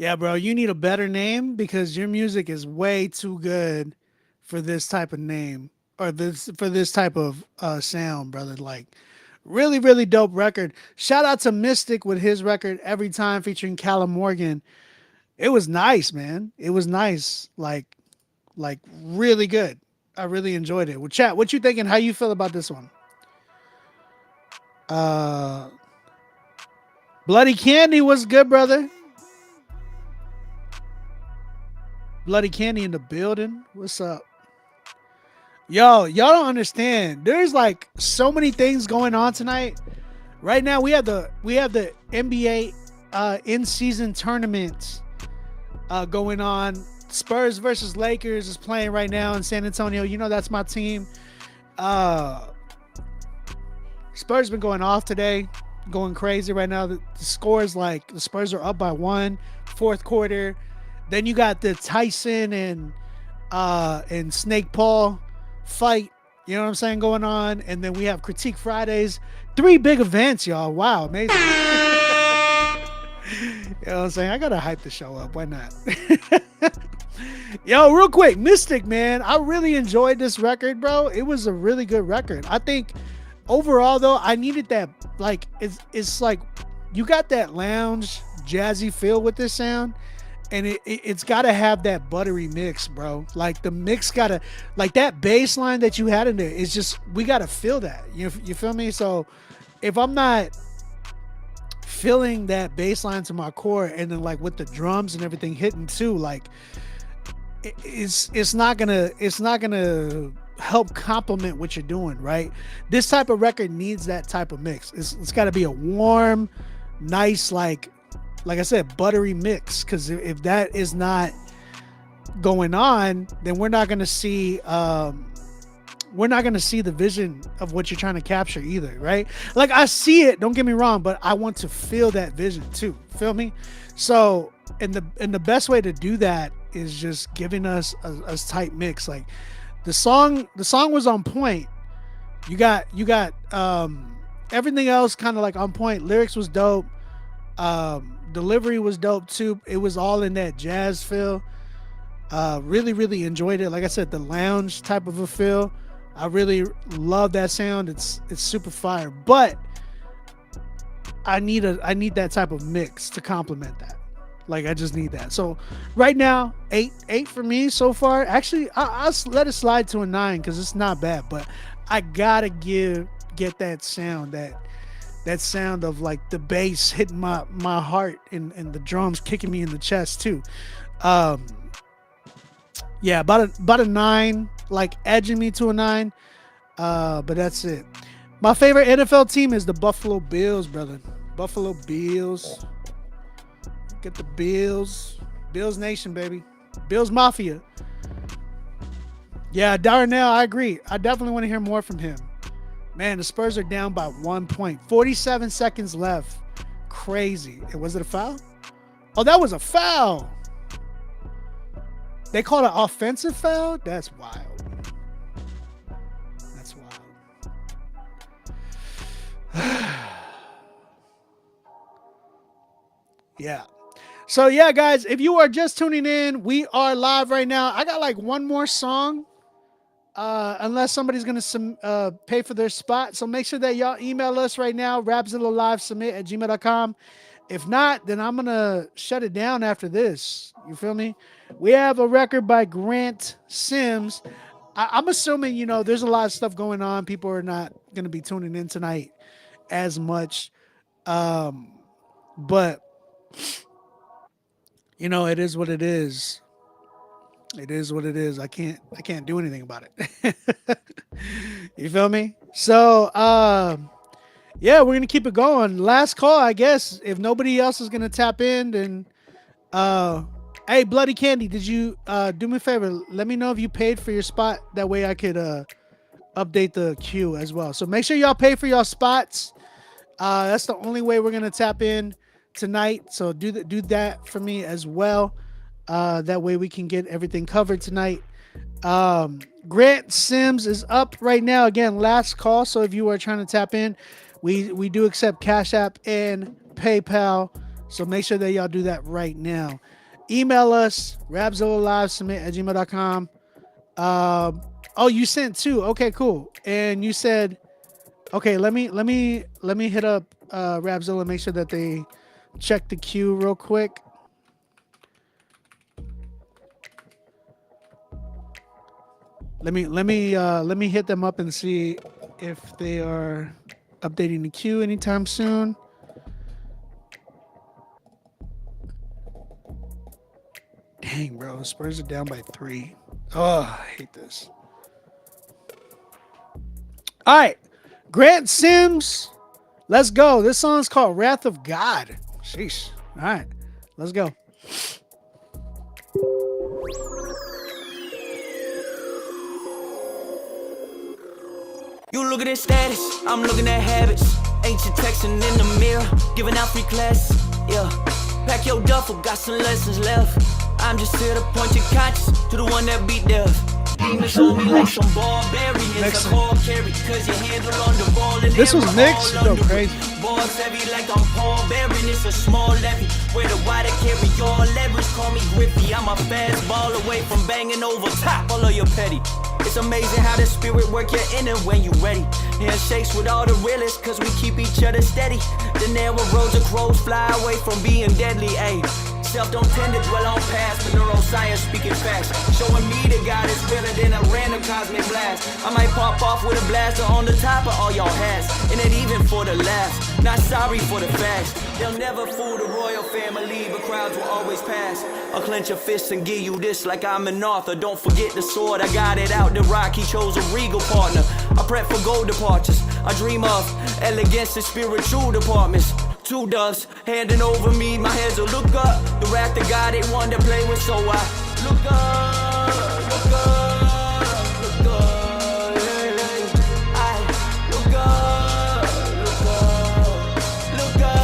Yeah, bro, you need a better name because your music is way too good for this type of name or this type of sound, brother. Like, really, really dope record. Shout out to Mystic with his record Every Time featuring Callum Morgan. It was nice, man. It was nice. Like really good. I really enjoyed it. Well, chat, what you thinking? How you feel about this one? Uh Bloody Candy was good, brother. Bloody Candy in the building. What's up? Yo, y'all don't understand. There's like so many things going on tonight. Right now we have the NBA in season tournament going on. Spurs versus Lakers is playing right now in San Antonio. You know that's my team. Spurs been going off today, going crazy right now. The score is like the Spurs are up by 1, fourth quarter. Then you got the Tyson and Snake Paul fight. You know what I'm saying going on, and then we have Critique Fridays. 3 big events, y'all. Wow, amazing. You know what I'm saying? I gotta hype the show up. Why not? Yo, real quick, Mystic, man. I really enjoyed this record, bro. It was a really good record. I think overall, though, I needed that. Like, it's like you got that lounge jazzy feel with this sound, and it's got to have that buttery mix, bro. Like the mix gotta, like that bass line that you had in there is just, we gotta feel that. You feel me? So if I'm not feeling that bass line to my core, and then like with the drums and everything hitting too, like it's not gonna help complement what you're doing, right? This type of record needs that type of mix. It's got to be a warm, nice, like I said, buttery mix. Because if that is not going on, then we're not gonna see the vision of what you're trying to capture either, right? Like I see it, don't get me wrong, but I want to feel that vision too. Feel me? So, and the best way to do that is just giving us a tight mix. Like the song was on point. You got everything else kind of like on point. Lyrics was dope. Delivery was dope too. It was all in that jazz feel. Really, really enjoyed it. Like I said, the lounge type of a feel. I really love that sound. It's super fire. But I need that type of mix to complement that. Like I just need that. So right now, 8 for me so far. Actually, I'll let it slide to a 9 because it's not bad. But I gotta get that sound, that sound of like the bass hitting my heart and the drums kicking me in the chest too. Yeah, about a 9, like edging me to a 9. But that's it. My favorite NFL team is the Buffalo Bills, brother. Buffalo Bills. Get the Bills. Bills Nation, baby. Bills Mafia. Yeah, Darnell, I agree. I definitely want to hear more from him. Man, the Spurs are down by 1 point. 47 seconds left. Crazy. And was it a foul? Oh, that was a foul. They called an offensive foul? That's wild. That's wild. Yeah. So yeah, guys, if you are just tuning in, we are live right now. I got like one more song. Unless somebody's gonna pay for their spot. So make sure that y'all email us right now, rapzilla.com. If not, then I'm gonna shut it down after this. You feel me? We have a record by Grant Sims. I'm assuming, there's a lot of stuff going on. People are not gonna be tuning in tonight as much. But it is what it is. It is what it is. I can't do anything about it. You feel me? So, yeah, we're going to keep it going. Last call, I guess. If nobody else is going to tap in, then, hey, Bloody Candy, did you, do me a favor? Let me know if you paid for your spot. That way I could, update the queue as well. So make sure y'all pay for y'all spots. That's the only way we're going to tap in tonight. So do that for me as well. That way we can get everything covered tonight. Grant Sims is up right now. Again, last call. So if you are trying to tap in, we do accept Cash App and PayPal. So make sure that y'all do that right now. Email us, rapzillalivesubmit@gmail.com. Oh, you sent 2. Okay, cool. And you said, okay, let me hit up Rapzilla, make sure that they check the queue real quick. Let me hit them up and see if they are updating the queue anytime soon. Dang, bro, Spurs are down by 3. Oh, I hate this. All right, Grant Sims, let's go. This song's called Wrath of God. Sheesh. All right, let's go. You look at his status, I'm looking at habits. Ancient texting in the mirror, giving out free classes. Yeah, pack your duffel, got some lessons left. I'm just here to point your conscience to the one that beat death. Demons on me like some barbarians. I call carry, cause you handle on the ball. And this was mixed, go crazy. Balls heavy like I'm Paul Bearing. It's a small levy where the wider carry your leverage. Call me Griffey, I'm a fast ball away from banging over top all of your petty. It's amazing how the spirit work your inner when you ready. Handshakes with all the realists, cause we keep each other steady. The narrow roads of crows fly away from being deadly, ayy. Self don't tend to dwell on past, but neuroscience speaking facts. Showing me that God is realer than a random cosmic blast. I might pop off with a blaster on the top of all y'all hats. And it even for the laughs, not sorry for the facts. They'll never fool the royal family, but crowds will always pass. I'll clench a fist and give you this like I'm an author. Don't forget the sword, I got it out the rock. He chose a regal partner. I prep for gold departures. I dream of elegance and spiritual departments. 2 doves handing over me, my heads will look up. The wrath of God ain't one to play with, so I look up, look up, look up. I look up, look up, look up.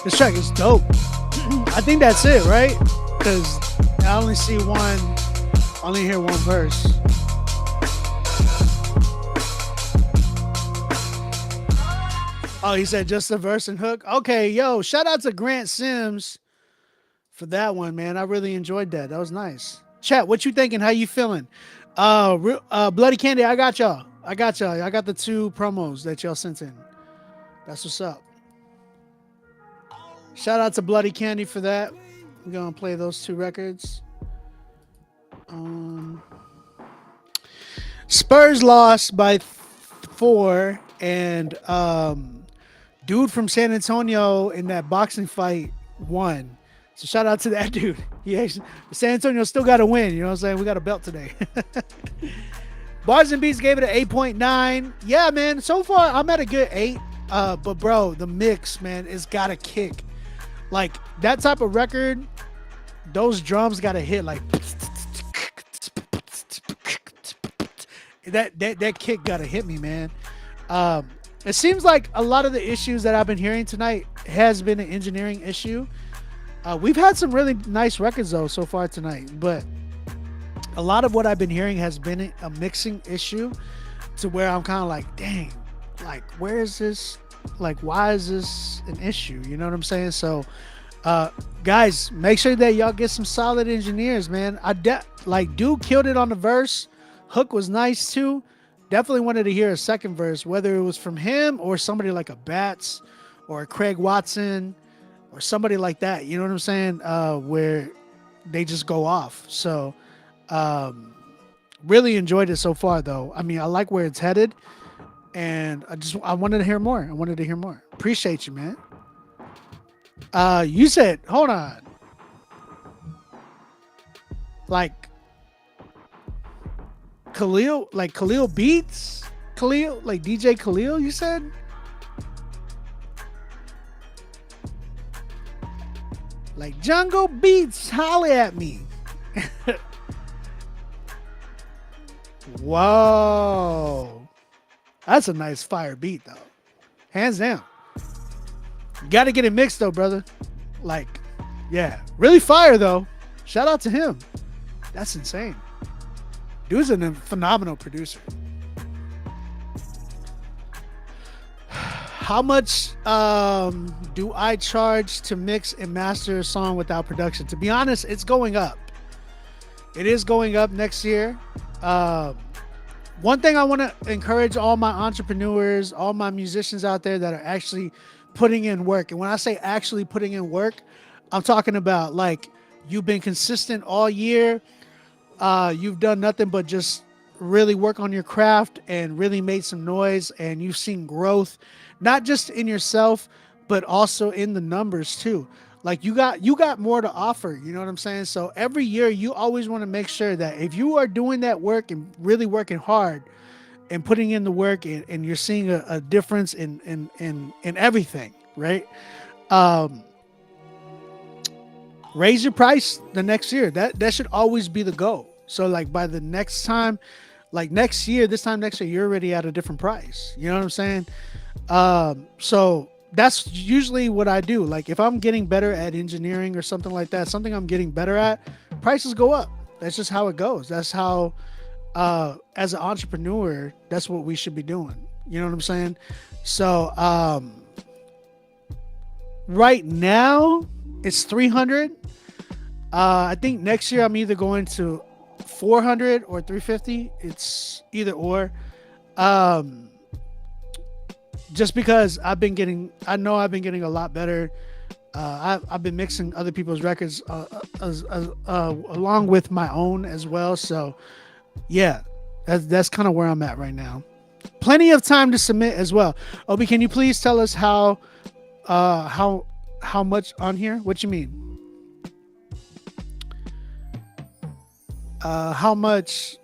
This track is dope. I think that's it, right? Because I only see only hear one verse. Oh, he said just a verse and hook. Okay, yo, shout out to Grant Sims for that one, man. I really enjoyed that. That was nice. Chat, what you thinking? How you feeling? Bloody Candy, I got y'all. I got the 2 promos that y'all sent in. That's what's up. Shout out to Bloody Candy for that. I'm gonna play those 2 records. Spurs lost by 4, and dude from San Antonio in that boxing fight won. So shout out to that dude. San Antonio still got to win. You know what I'm saying? We got a belt today. Bars and Beats gave it an 8.9. Yeah, man. So far, I'm at a good 8. But bro, the mix, man, it's got to kick. Like that type of record, those drums got to hit like that kick got to hit me, man. It seems like a lot of the issues that I've been hearing tonight has been an engineering issue. We've had some really nice records though so far tonight, but a lot of what I've been hearing has been a mixing issue to where I'm kind of like, dang, like where is this? Like, why is this an issue? You know what I'm saying? So, guys, make sure that y'all get some solid engineers, man. Dude killed it on the verse. Hook was nice too. Definitely wanted to hear a second verse, whether it was from him or somebody like a Bats or a Craig Watson or somebody like that. You know what I'm saying? Where they just go off. So, really enjoyed it so far, though. I mean, I like where it's headed. And I wanted to hear more. Appreciate you, man. You said, hold on. Like Khalil Beats? Khalil, like DJ Khalil, you said? Like Jungle Beats, holla at me. Whoa. That's a nice fire beat, though. Hands down. You got to get it mixed, though, brother. Like, yeah. Really fire, though. Shout out to him. That's insane. Dude's a phenomenal producer. How much do I charge to mix and master a song without production? To be honest, it's going up. It is going up next year. One thing I want to encourage all my entrepreneurs, all my musicians out there that are actually putting in work. And when I say actually putting in work, I'm talking about like you've been consistent all year. You've done nothing but just really work on your craft and really made some noise, and you've seen growth, not just in yourself, but also in the numbers too. Like you got more to offer, you know what I'm saying? So every year you always want to make sure that if you are doing that work and really working hard and putting in the work and you're seeing a difference in everything, right? Raise your price the next year. That should always be the goal. So like by the next time, like next year, this time next year, you're already at a different price. You know what I'm saying? So that's usually what I do. Like if I'm getting better at engineering or something like that, something I'm getting better at, prices go up. That's just how it goes. That's how, as an entrepreneur, that's what we should be doing. You know what I'm saying? So, right now it's 300. I think next year I'm either going to 400 or 350. It's either or. Just because I've been getting a lot better. I've been mixing other people's records along with my own as well. So yeah, that's kind of where I'm at right now. Plenty of time to submit as well. Obi, can you please tell us how much on here? What you mean? How much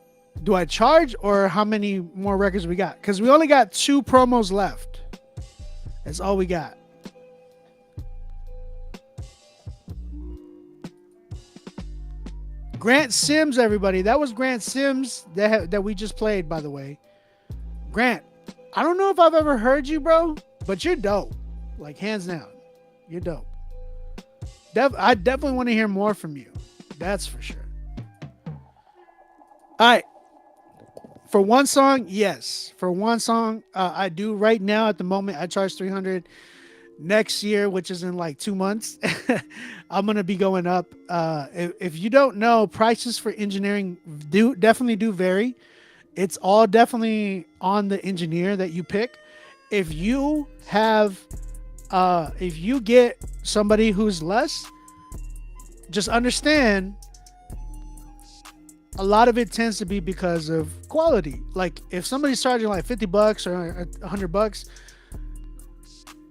do I charge, or how many more records we got? Because we only got 2 promos left. That's all we got. Grant Sims, everybody. That was Grant Sims that we just played, by the way. Grant, I don't know if I've ever heard you, bro, but you're dope. Like, hands down. You're dope. I definitely want to hear more from you. That's for sure. All right. For one song, yes. For one song, I do right now at the moment. I charge 300. Next year, which is in like 2 months, I'm gonna be going up. If you don't know, prices for engineering definitely do vary. It's all definitely on the engineer that you pick. If you get somebody who's less, just understand a lot of it tends to be because of quality. Like if somebody's charging like $50 or $100,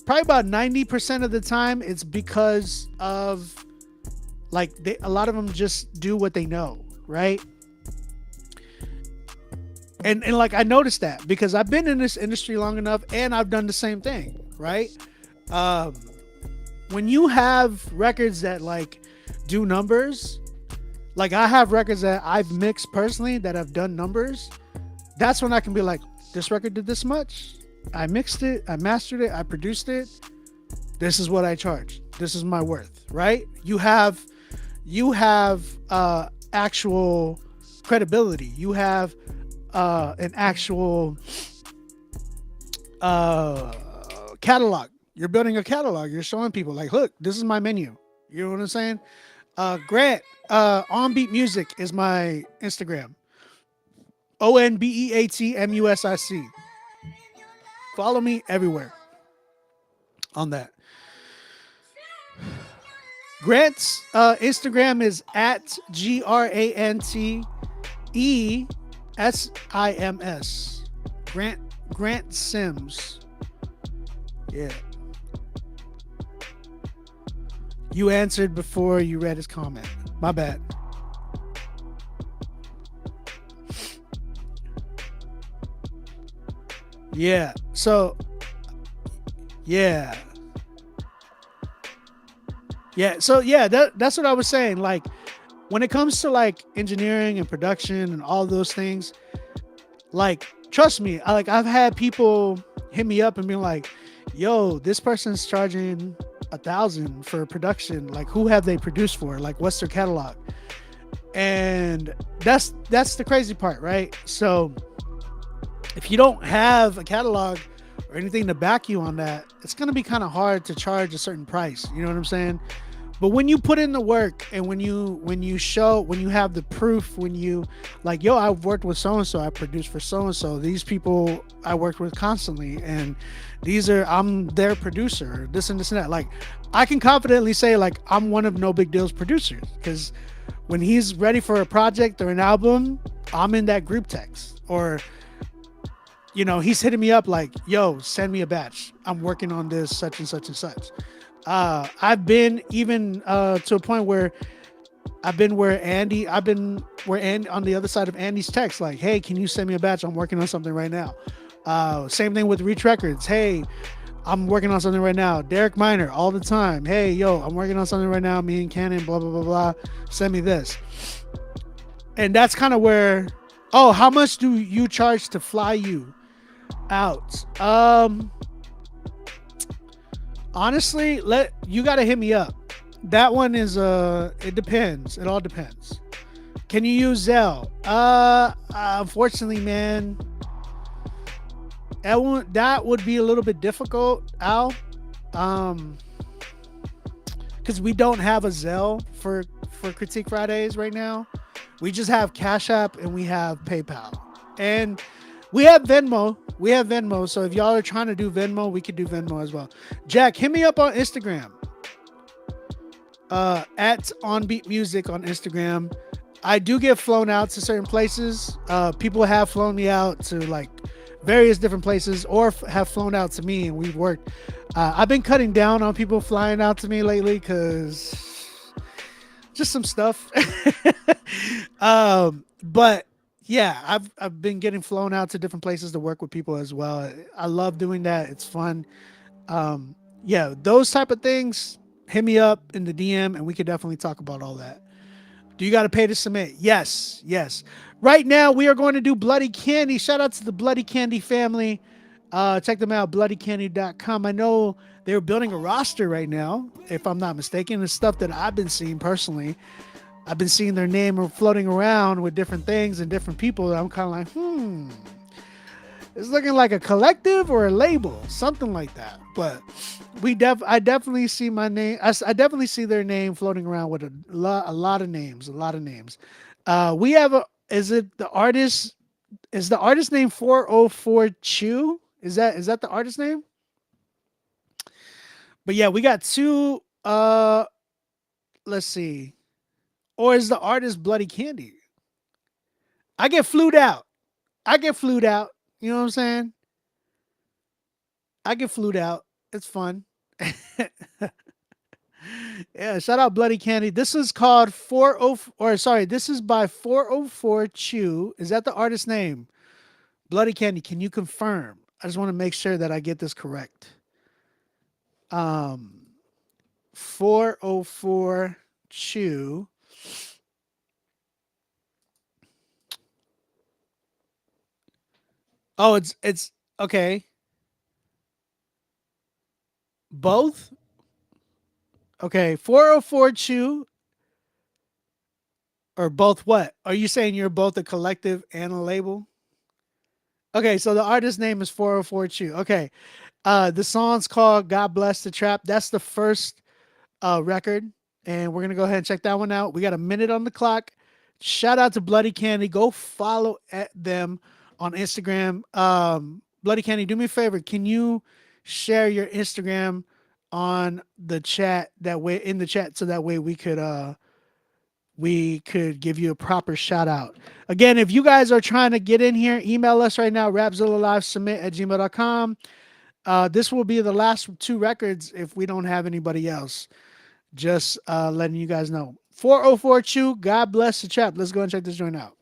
probably about 90% of the time it's because of like a lot of them just do what they know, right? And like I noticed that because I've been in this industry long enough and I've done the same thing, right? When you have records that like do numbers, like I have records that I've mixed personally that have done numbers, that's when I can be like, this record did this much. I mixed it, I mastered it, I produced it. This is what I charge. This is my worth, right? You have actual credibility. You have an actual catalog. You're building a catalog. You're showing people like, look, this is my menu. You know what I'm saying? Grant, On Beat Music is my Instagram. ONBEATMUSIC. Follow me everywhere on that. Grant's Instagram is at GRANTESIMS. Grant Sims. Yeah. You answered before you read his comment. My bad. Yeah. So, yeah. Yeah. So, yeah, that's what I was saying. Like, when it comes to like engineering and production and all those things, Like, trust me, I've had people hit me up and be like, yo, this person's charging 1,000 for production. Like, who have they produced for? Like, what's their catalog? And that's the crazy part, right? So if you don't have a catalog or anything to back you on that, it's going to be kind of hard to charge a certain price. You know what I'm saying? But when you put in the work and when you have the proof, when you like, yo, I've worked with so-and-so, I produced for so-and-so, these people I worked with constantly, and I'm their producer, this and this and that. Like, I can confidently say, like, I'm one of No Big Deal's producers, because when he's ready for a project or an album, I'm in that group text. Or, you know, he's hitting me up like, yo, send me a batch. I'm working on this, such and such and such. I've been even to a point where on the other side of Andy's text, like, hey, can you send me a batch? I'm working on something right now. Same thing with Reach Records. Hey, I'm working on something right now. Derek Minor, all the time. Hey, yo, I'm working on something right now. Me and Cannon, blah, blah, blah, blah. Send me this. And that's kind of where, oh, how much do you charge to fly you out? Honestly, you got to hit me up. That one is, it depends. It all depends. Can you use Zelle? Unfortunately, man, that would be a little bit difficult, Al. Because we don't have a Zelle for Critique Fridays right now. We just have Cash App and we have PayPal. And we have Venmo. So if y'all are trying to do Venmo, we could do Venmo as well. Jack, hit me up on Instagram. At OnBeat Music on Instagram. I do get flown out to certain places. People have flown me out to like various different places, or have flown out to me, and we've worked. I've been cutting down on people flying out to me lately because just some stuff. But yeah, I've been getting flown out to different places to work with people as well. I love doing that. It's fun. Yeah, those type of things, hit me up in the DM and we could definitely talk about all that. Do you got to pay to submit? Yes. Right now, we are going to do Bloody Candy. Shout out to the Bloody Candy family. Check them out, bloodycandy.com. I know they're building a roster right now, if I'm not mistaken. It's stuff that I've been seeing personally. I've been seeing their name floating around with different things and different people. I'm kind of like, it's looking like a collective or a label, something like that. But I definitely see my name. I definitely see their name floating around with a lot of names. We have is the artist name 404 Chew? Is that the artist name? But yeah, we got two. Let's see. Or is the artist Bloody Candy? I get flued out. You know what I'm saying? I get flued out. It's fun. Yeah, shout out Bloody Candy. This is called this is by 404 Chew. Is that the artist name? Bloody Candy, can you confirm? I just want to make sure that I get this correct. 404 Chew. Oh, it's okay. Both? Okay, 404 Chew. Or both what? Are you saying you're both a collective and a label? Okay, so the artist name is 404 Chew. Okay. The song's called God Bless the Trap. That's the first record. And we're going to go ahead and check that one out. We got a minute on the clock. Shout out to Bloody Candy. Go follow at them on Instagram. Bloody Candy, do me a favor. Can you share your Instagram on the chat so that way we could give you a proper shout out. Again, if you guys are trying to get in here, email us right now, rapzillalivesubmit@gmail.com. This will be the last two records if we don't have anybody else. Just letting you guys know. 404 Chew, God Bless the Trap. Let's go and check this joint out.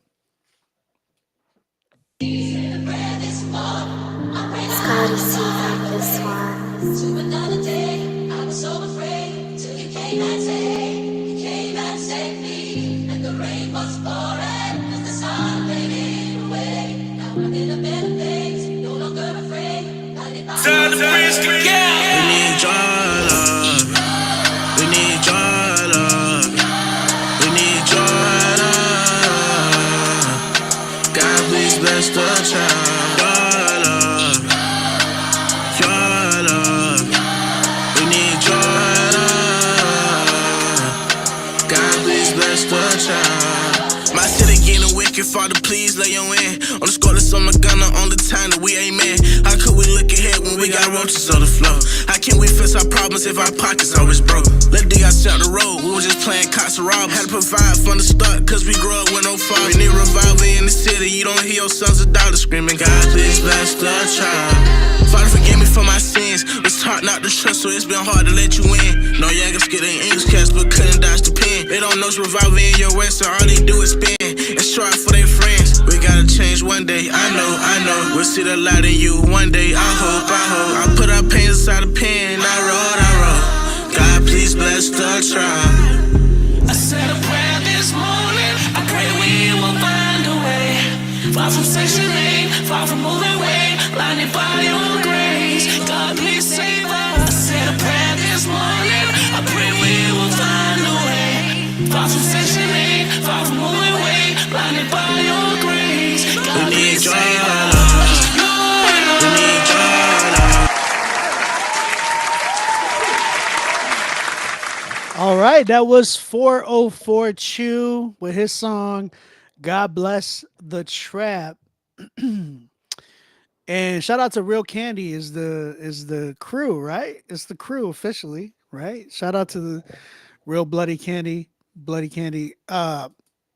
Scotty C got this one. To another day, I was so afraid till you came and saved me. And the rain was pouring as the sun faded away. Now I'm in need your love. We need your love. We need your love. God, please bless the child. Your love. Your love. We need your love. God, please bless the child. My city getting wicked, Father, please lay your in. On the scoreless on my gunner, on the time that we amen. How could we look ahead when we got roaches on the floor? How can we fix our problems if our pockets always broke? Let the guys out the road, we was just playing cops and robbers. Had to provide from the start, cause we grew up with no father. We need revival in the city, you don't hear your sons or daughters screaming, God, please bless the child. Father, forgive me for my sins. Was taught not to trust, so it's been hard to let you in. No youngers get an English class, but couldn't dodge the pen. They don't know it's revival in your west, so all they do is spin and strive for their friends. We gotta change one day, I know. We'll see the light in you one day, I hope. I put our pain inside a pen, I wrote. God, please bless the tribe. I said a prayer this morning. I pray we will find a way. Far from Section 8, far from moving away. Blinded by your grace. God, please save us. I said a prayer this morning. I pray we will find a way. Far from Section 8, far from moving away. Blinded by your grace. God, please save us. We need your love. All right, that was 404 Chew with his song God Bless the Trap. And shout out to Real Candy is the crew, right? It's the crew officially, right? Shout out to the Real Bloody Candy.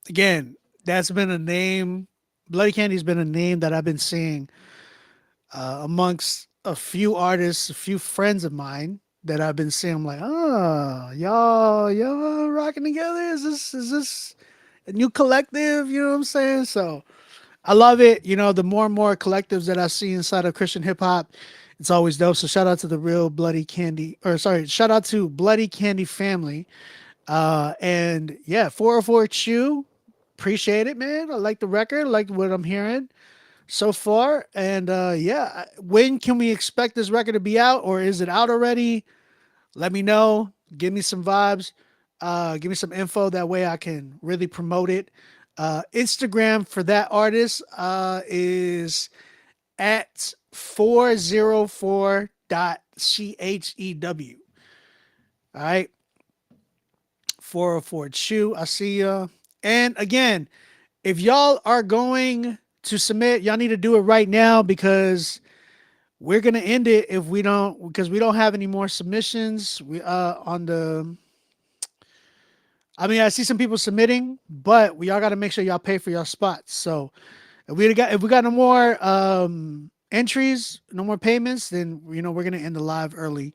Again, that's been a name. Bloody Candy's been a name that I've been seeing amongst a few artists, a few friends of mine that I've been seeing. I'm like, y'all rocking together? Is this a new collective? You know what I'm saying? So I love it. You know, the more and more collectives that I see inside of Christian hip hop, it's always dope. So shout out to the Real Bloody Candy, shout out to Bloody Candy family. And yeah, 404 Chew, appreciate it, man. I like the record, I like what I'm hearing so far. And yeah, when can we expect this record to be out, or is it out already? Let me know. Give me some vibes. Give me some info. That way I can really promote it. Instagram for that artist is at 404.chew. All right. 404 Chew. I see ya. And again, if y'all are going to submit, y'all need to do it right now, because we're gonna end it if we don't, because we don't have any more submissions. We I see some people submitting, but y'all got to make sure y'all pay for your spots. So if we got no more entries, no more payments, then we're gonna end the live early.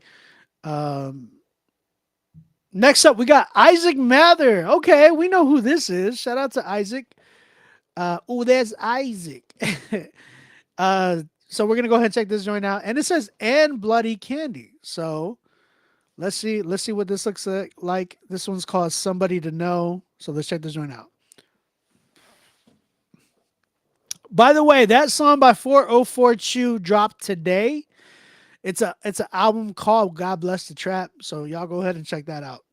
Next up, we got Isaac Mather. Okay, we know who this is. Shout out to Isaac. There's Isaac. So we're gonna go ahead and check this joint out, and it says "and Bloody Candy." So let's see what this looks like. This one's called "Somebody to Know." So let's check this joint out. By the way, that song by 404 Chew dropped today. It's an album called God Bless the Trap. So y'all go ahead and check that out.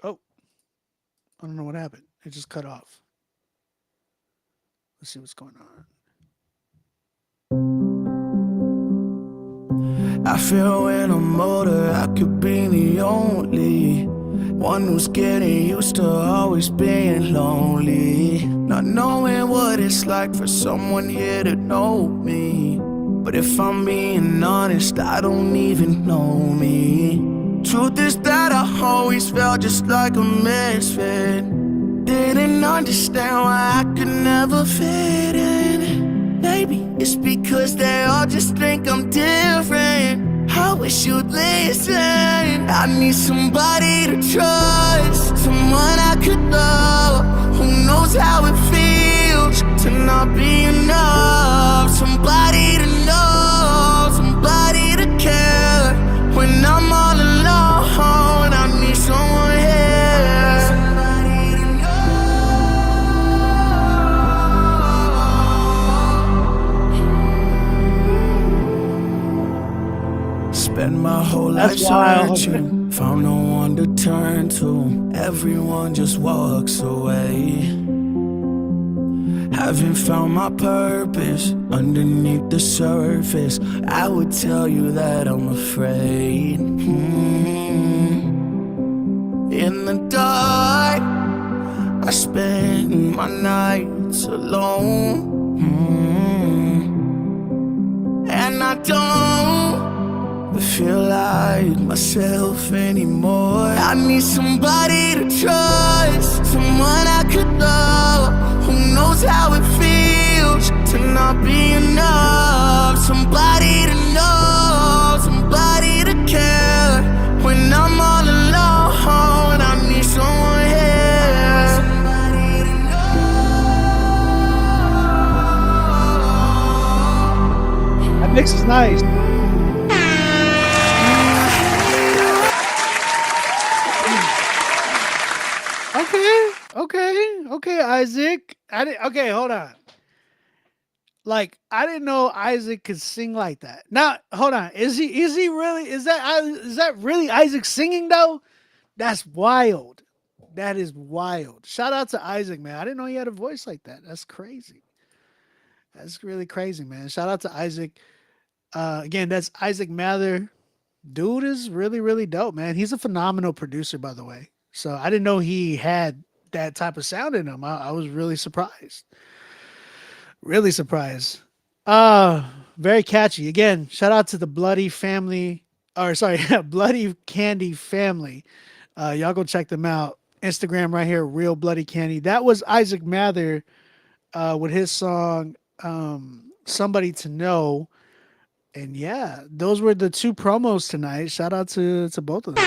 Oh, I don't know what happened. It just cut off. Let's see what's going on. I feel when I'm older, I could be the only one who's getting used to always being lonely, not knowing what it's like for someone here to know me. But if I'm being honest, I don't even know me. Truth is that I always felt just like a misfit. Didn't understand why I could never fit in. Maybe it's because they all just think I'm different. I wish you'd listen. I need somebody to trust, someone I could love, who knows how it feels to not be enough. Somebody to know, somebody to care. When I'm all alone, I need someone here. Somebody to know. That's Life's wild. searching, found no one to turn to. Everyone just walks away. Haven't found my purpose underneath the surface. I would tell you that I'm afraid. In the dark, I spend my nights alone. And I don't feel like myself anymore. I need somebody to trust, someone I could love, who knows how it feels to not be enough. Somebody to know, somebody to care. When I'm all alone, I need someone here. Somebody to know. That mix is nice. Okay, Isaac. Okay, hold on. Like, I didn't know Isaac could sing like that. Now, hold on. Is he really? Is that really Isaac singing though? That's wild. That is wild. Shout out to Isaac, man. I didn't know he had a voice like that. That's crazy. That's really crazy, man. Shout out to Isaac. Again, that's Isaac Mather. Dude is really, really dope, man. He's a phenomenal producer, by the way. So I didn't know he had that type of sound in him. I was really surprised. Really surprised. Very catchy. Again, shout out to the Bloody family, or sorry, Bloody Candy family. Y'all go check them out. Instagram right here, Real Bloody Candy. That was Isaac Mather with his song Somebody to Know. And yeah, those were the two promos tonight. Shout out to both of them.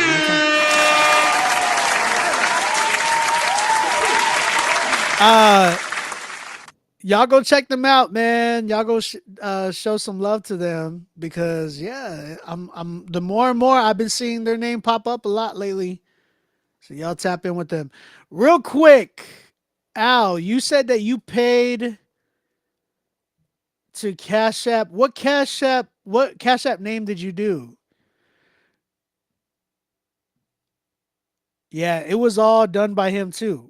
Y'all go check them out, man. Y'all go show some love to them because yeah, I'm the more and more I've been seeing their name pop up a lot lately. So y'all tap in with them. Real quick, Al, you said that you paid to Cash App. What Cash App name did you do? Yeah, it was all done by him too.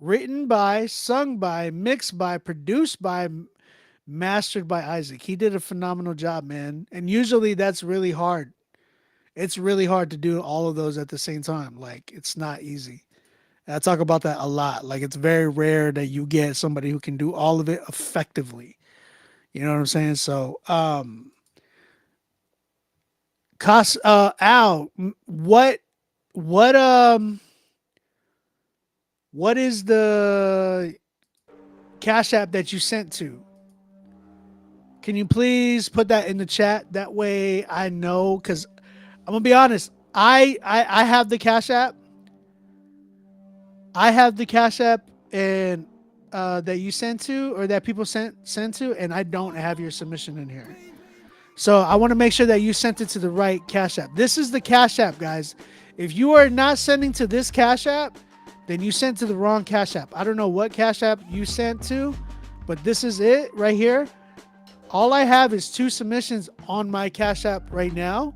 Written by, sung by, mixed by, produced by, mastered by Isaac. He did a phenomenal job, man. And usually that's really hard. It's really hard to do all of those at the same time. Like, it's not easy. And I talk about that a lot. Like, it's very rare that you get somebody who can do all of it effectively. You know what I'm saying? So, Al, what is the Cash App that you sent to? Can you please put that in the chat? That way I know, because I'm gonna be honest. I have the Cash App. I have the Cash App and that you sent to, or that people sent to, and I don't have your submission in here. So I want to make sure that you sent it to the right Cash App. This is the Cash App, guys. If you are not sending to this Cash App, then you sent to the wrong Cash App. I don't know what Cash App you sent to, but this is it right here. All I have is 2 submissions on my Cash App right now.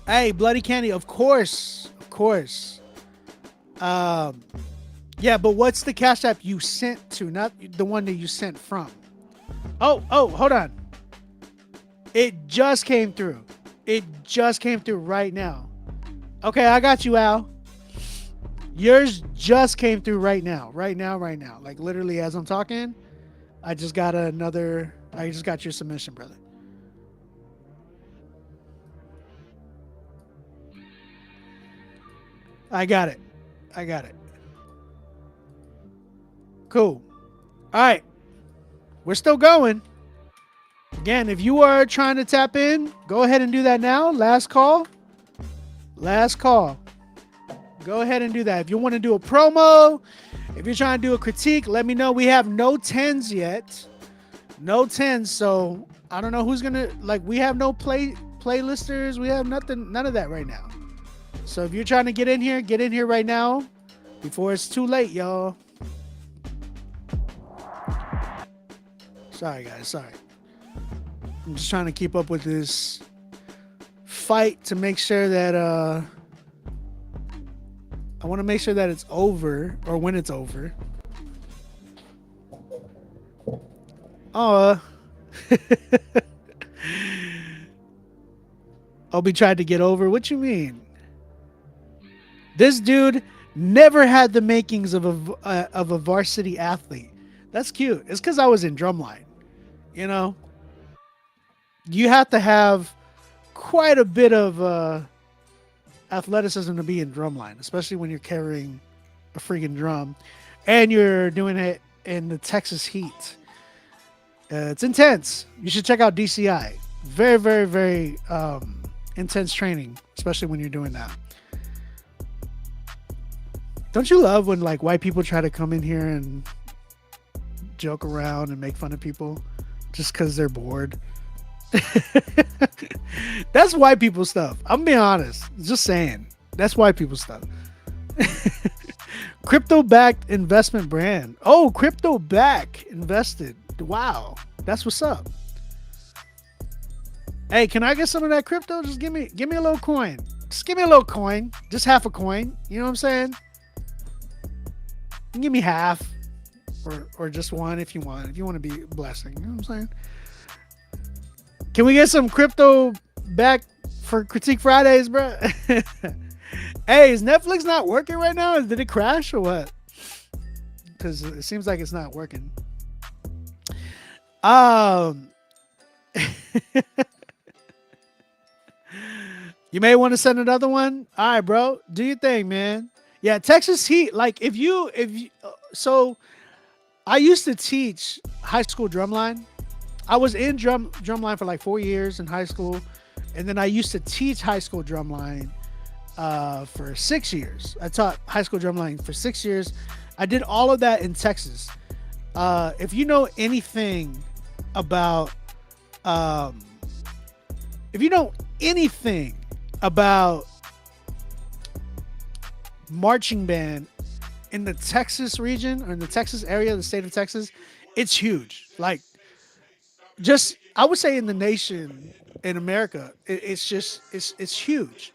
Hey, Bloody Candy, of course. Yeah, but what's the Cash App you sent to, not the one that you sent from? Oh, hold on. It just came through. It just came through right now. Okay, I got you, Al. Yours just came through right now. Right now. Like literally as I'm talking, I just got your submission, brother. I got it. Cool. All right. We're still going. Again, if you are trying to tap in, go ahead and do that now. Last call. Go ahead and do that. If you want to do a promo, if you're trying to do a critique, let me know. We have no 10s yet. No 10s. So I don't know who's going to, like, we have no playlisters. We have nothing, none of that right now. So if you're trying to get in here right now before it's too late, y'all. Sorry, guys. Sorry. I'm just trying to keep up with this fight to make sure that I want to make sure that it's over, or when it's over. Oh, Obi tried to get over. What you mean? This dude never had the makings of a varsity athlete. That's cute. It's because I was in drumline. You know, you have to have quite a bit of athleticism to be in drumline, especially when you're carrying a freaking drum and you're doing it in the Texas heat. It's intense. You should check out DCI. Very, very, very intense training, especially when you're doing that. Don't you love when like white people try to come in here and joke around and make fun of people just because they're bored? That's white people stuff. I'm being honest. Just saying. That's white people stuff. Crypto-backed investment brand. Oh, crypto-back invested. Wow. That's what's up. Hey, can I get some of that crypto? Just give me a little coin. Just give me a little coin. Just half a coin. You know what I'm saying? Give me half. Or just one if you want. If you want to be a blessing. You know what I'm saying? Can we get some crypto back for Critique Fridays, bro? Hey, is Netflix not working right now? Did it crash or what? Because it seems like it's not working. You may want to send another one. All right, bro. Do your thing, man. Yeah, Texas Heat. Like, if you, so I used to teach high school drumline. I was in drumline for like 4 years in high school, and then I used to teach high school drumline for 6 years. I taught high school drumline for 6 years. I did all of that in Texas. If you know anything about, marching band in the Texas region or in the Texas area, the state of Texas, it's huge. Like, just, I would say in the nation, in America, it's huge.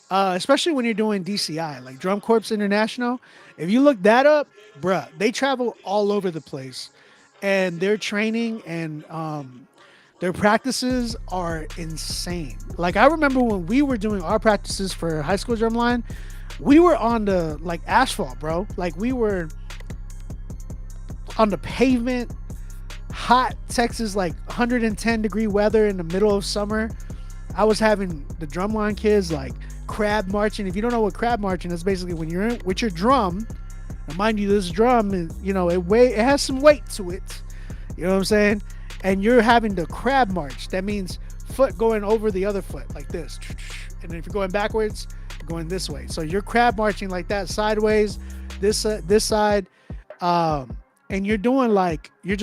Especially when you're doing DCI, like Drum Corps International. If you look that up, bruh, they travel all over the place, and their training and their practices are insane. Like, I remember when we were doing our practices for high school drumline, we were on the like asphalt, bro. Like, we were on the pavement, hot Texas, like 110-degree weather in the middle of summer. I was having the drumline kids like crab marching. If you don't know what crab marching is, basically when you're in with your drum, and mind you, this drum is, you know, it has some weight to it. You know what I'm saying? And you're having the crab march. That means foot going over the other foot like this. And then if you're going backwards, you're going this way. So you're crab marching like that, sideways, this side. And you're doing like, it's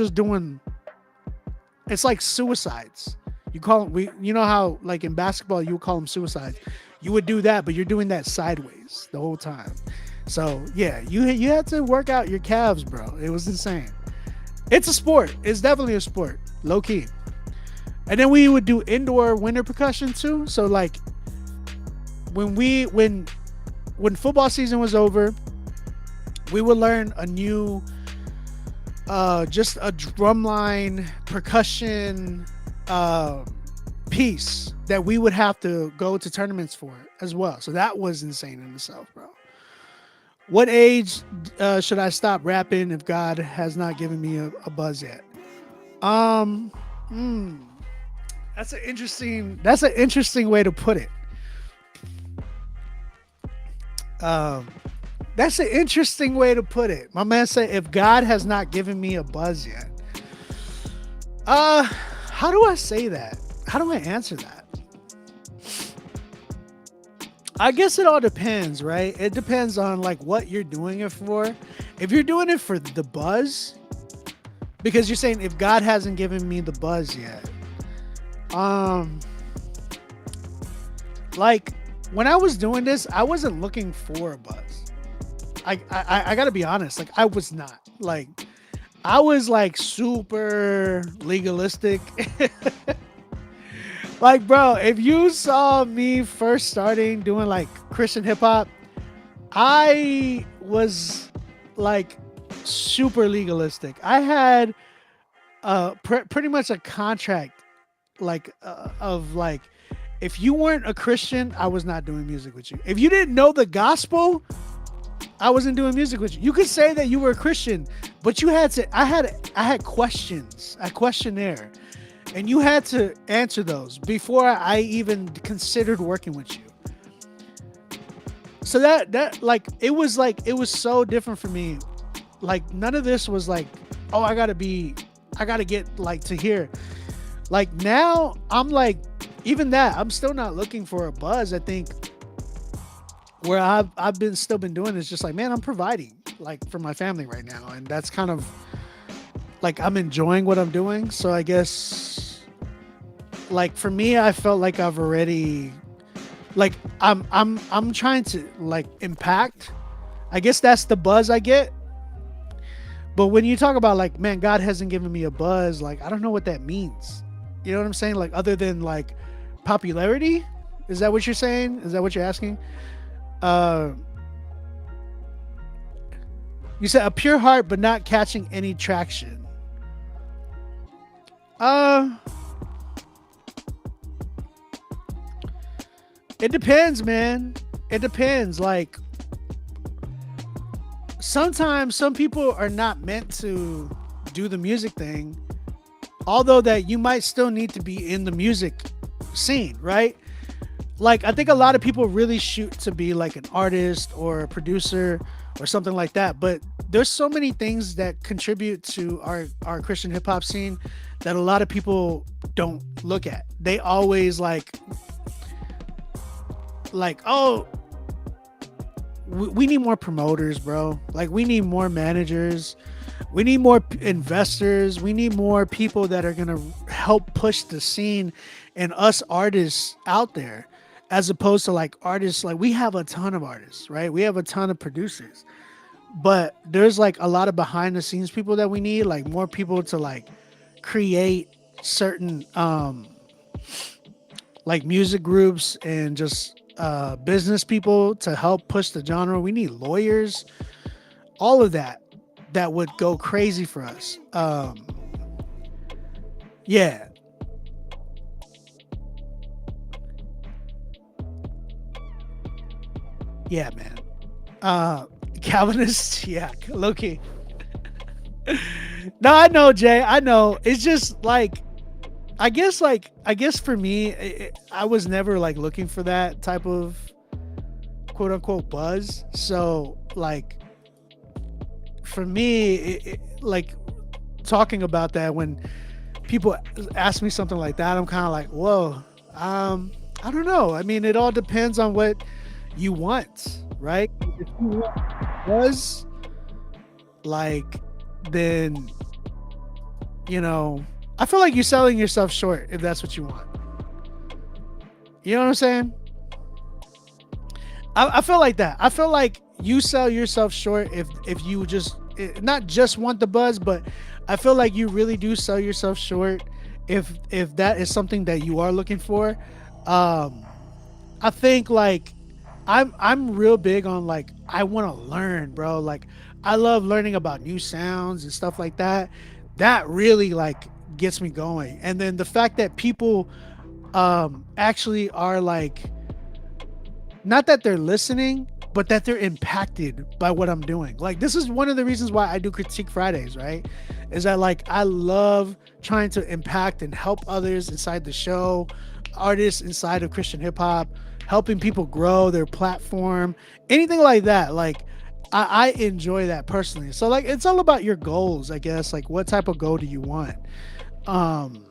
like suicides. You call them, you know how like in basketball, you would call them suicides. You would do that, but you're doing that sideways the whole time. So yeah, you had to work out your calves, bro. It was insane. It's a sport. It's definitely a sport, low key. And then we would do indoor winter percussion too. So like when football season was over, we would learn a new just a drumline percussion piece that we would have to go to tournaments for as well. So that was insane in itself, bro. What age should I stop rapping if God has not given me a buzz yet? That's an interesting way to put it. That's an interesting way to put it. My man said, if God has not given me a buzz yet. How do I say that? How do I answer that? I guess it all depends, right? It depends on like what you're doing it for. If you're doing it for the buzz, because you're saying if God hasn't given me the buzz yet. Like when I was doing this, I wasn't looking for a buzz. I gotta be honest, like I was not. Like I was like super legalistic. Like, bro, if you saw me first starting doing like Christian hip hop, I was like super legalistic. I had pretty much a contract like of like, if you weren't a Christian, I was not doing music with you. If you didn't know the gospel, I wasn't doing music with you. You could say that you were a Christian, but you had to. I had questions, a questionnaire, and you had to answer those before I even considered working with you. So that it was so different for me. Like none of this was like, oh, I gotta get like to here. Like now I'm like, even that I'm still not looking for a buzz. I think where I've been doing is just like, man, I'm providing like for my family right now, and that's kind of like I'm enjoying what I'm doing. So I guess like for me, I felt like I've already like I'm trying to like impact. I guess that's the buzz I get. But when you talk about like, man, God hasn't given me a buzz, like I don't know what that means. You know what I'm saying? Like other than like popularity? Is that what you're saying? Is that what you're asking? You said a pure heart but not catching any traction. It depends, man. It depends. Like sometimes some people are not meant to do the music thing, although that you might still need to be in the music scene, right? Like I think a lot of people really shoot to be like an artist or a producer or something like that, but there's so many things that contribute to our Christian hip hop scene that a lot of people don't look at. They always like, oh, we need more promoters, bro. Like we need more managers. We need more investors. We need more people that are going to help push the scene and us artists out there, as opposed to like artists. Like we have a ton of artists, right? We have a ton of producers, but there's like a lot of behind the scenes people that we need, like more people to like create certain like music groups and just business people to help push the genre. We need lawyers, all of that would go crazy for us. Yeah. Yeah, man. Calvinist, yeah, low-key. No, I know, Jay. I know. It's just like, I guess for me, I was never like looking for that type of quote unquote buzz. So like for me, like talking about that, when people ask me something like that, I'm kind of like, whoa, I don't know. I mean, it all depends on what you want, right? If you want buzz, like, then, you know, I feel like you're selling yourself short if that's what you want. You know what I'm saying? I feel like that. I feel like you sell yourself short if you just not just want the buzz, but I feel like you really do sell yourself short if that is something that you are looking for. I think like I'm real big on like, I want to learn, bro. Like I love learning about new sounds and stuff like that. That really like gets me going. And then the fact that people actually are like, not that they're listening, but that they're impacted by what I'm doing. Like this is one of the reasons why I do Critique Fridays, right? Is that like I love trying to impact and help others inside the show, artists inside of Christian hip hop, helping people grow their platform, anything like that. Like I enjoy that personally. So like it's all about your goals, I guess. Like what type of goal do you want? I'm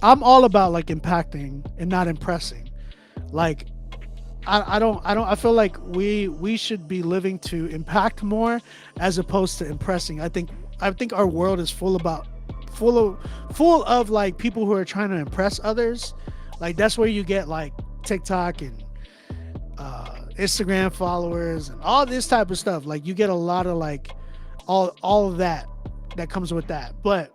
all about like impacting and not impressing. Like I feel like we should be living to impact more as opposed to impressing. I think our world is full of like people who are trying to impress others. Like that's where you get like TikTok and Instagram followers and all this type of stuff. Like you get a lot of like all of that comes with that. But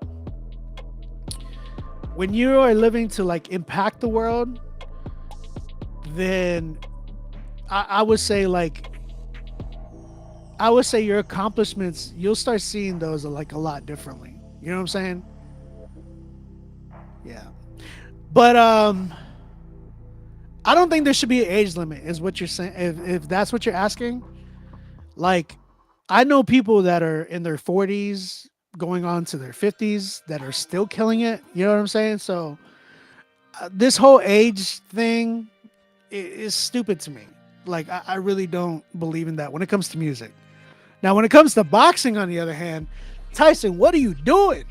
when you are living to like impact the world, then I would say your accomplishments, you'll start seeing those like a lot differently. You know what I'm saying? Yeah. But I don't think there should be an age limit, is what you're saying. If that's what you're asking, like, I know people that are in their 40s going on to their 50s that are still killing it. You know what I'm saying? So this whole age thing is stupid to me. Like, I really don't believe in that when it comes to music. Now, when it comes to boxing, on the other hand, Tyson, what are you doing?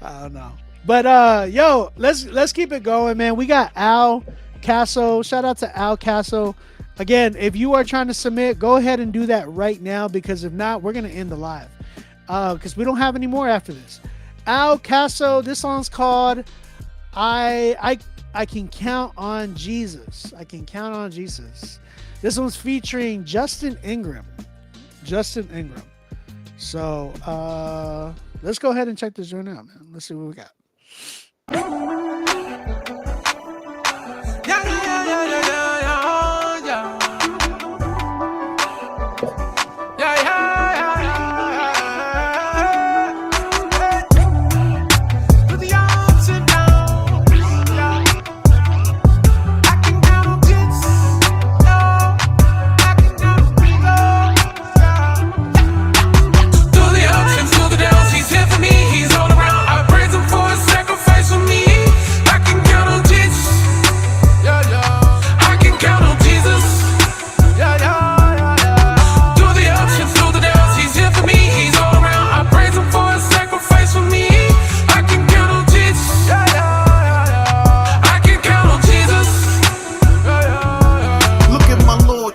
I don't know. But yo, let's keep it going, man. We got Al Casso. Shout out to Al Casso. Again, if you are trying to submit, go ahead and do that right now, because if not, we're gonna end the live. Because we don't have any more after this. Al Casso, this song's called I Can Count on Jesus. I Can Count on Jesus. This one's featuring Justin Ingram. So let's go ahead and check this joint out, man. Let's see what we got.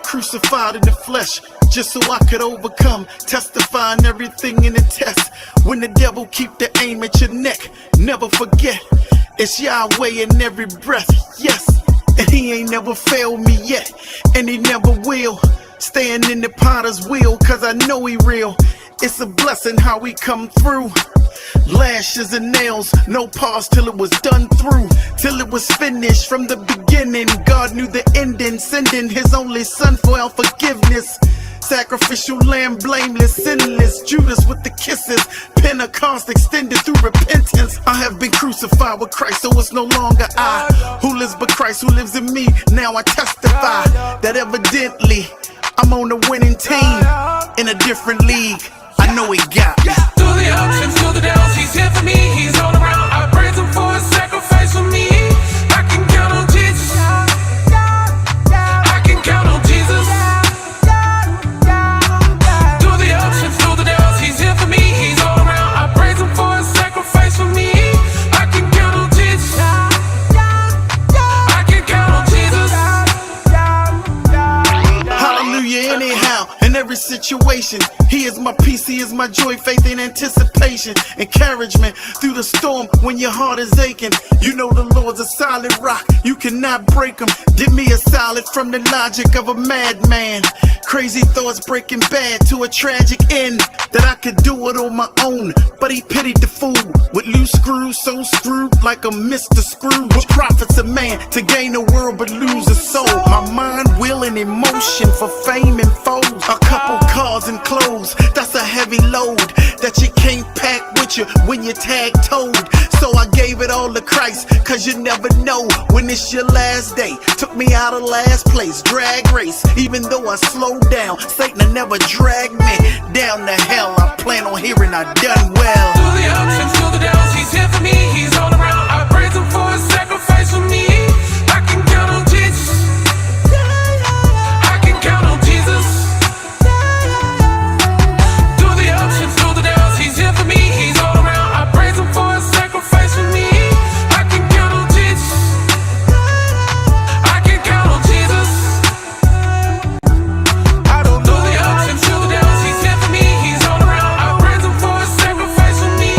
Crucified in the flesh, just so I could overcome, testifying everything in the test. When the devil keep the aim at your neck, never forget, it's Yahweh in every breath, yes. And he ain't never failed me yet, and he never will. Staying in the potter's wheel, cause I know he real. It's a blessing how we come through. Lashes and nails, no pause till it was done through, till it was finished from the beginning. God knew the ending, sending his only son for our forgiveness. Sacrificial lamb, blameless, sinless, Judas with the kisses, Pentecost extended through repentance. I have been crucified with Christ, so it's no longer I who lives, but Christ who lives in me. Now I testify that evidently I'm on the winning team in a different league. I know he got me. Through the ups and through the downs, he's here for me, he's all around. I praise him for his sacrifice for me. I can count on Jesus. I can count on Jesus. Through the ups and through the downs, he's here for me, he's all around. I praise him for his sacrifice for me. I can count on Jesus. I can count on Jesus. Hallelujah, anyhow, in every situation. He is my peace, he is my joy, faith and anticipation, encouragement through the storm when your heart is aching. You know the Lord's a solid rock, you cannot break him. Give me a solid from the logic of a madman. Crazy thoughts breaking bad to a tragic end. That I could do it on my own, but he pitied the fool. With loose screws, so screwed like a Mr. Scrooge. What profits a man to gain the world but lose a soul? My mind, will and emotion for fame and foes. A couple cars and clothes, that's a heavy load that you can't pack with you when you're tag-toed. So I gave it all to Christ, cause you never know when it's your last day. Took me out of last place, drag race. Even though I slowed down, Satan never dragged me down to hell. I plan on hearing I done well. Through the ups and through the downs, he's here for me, he's all around. I praise him for his sacrifice for me. I can count on Jesus. I can count on Jesus. Through the ups and through the downs, he's here for me, he's all around. I praise him for his sacrifice for me. I can count on Jesus. I can count on Jesus. I don't know the ups and through the downs, he's here for me, he's all around. I praise him for his sacrifice for me.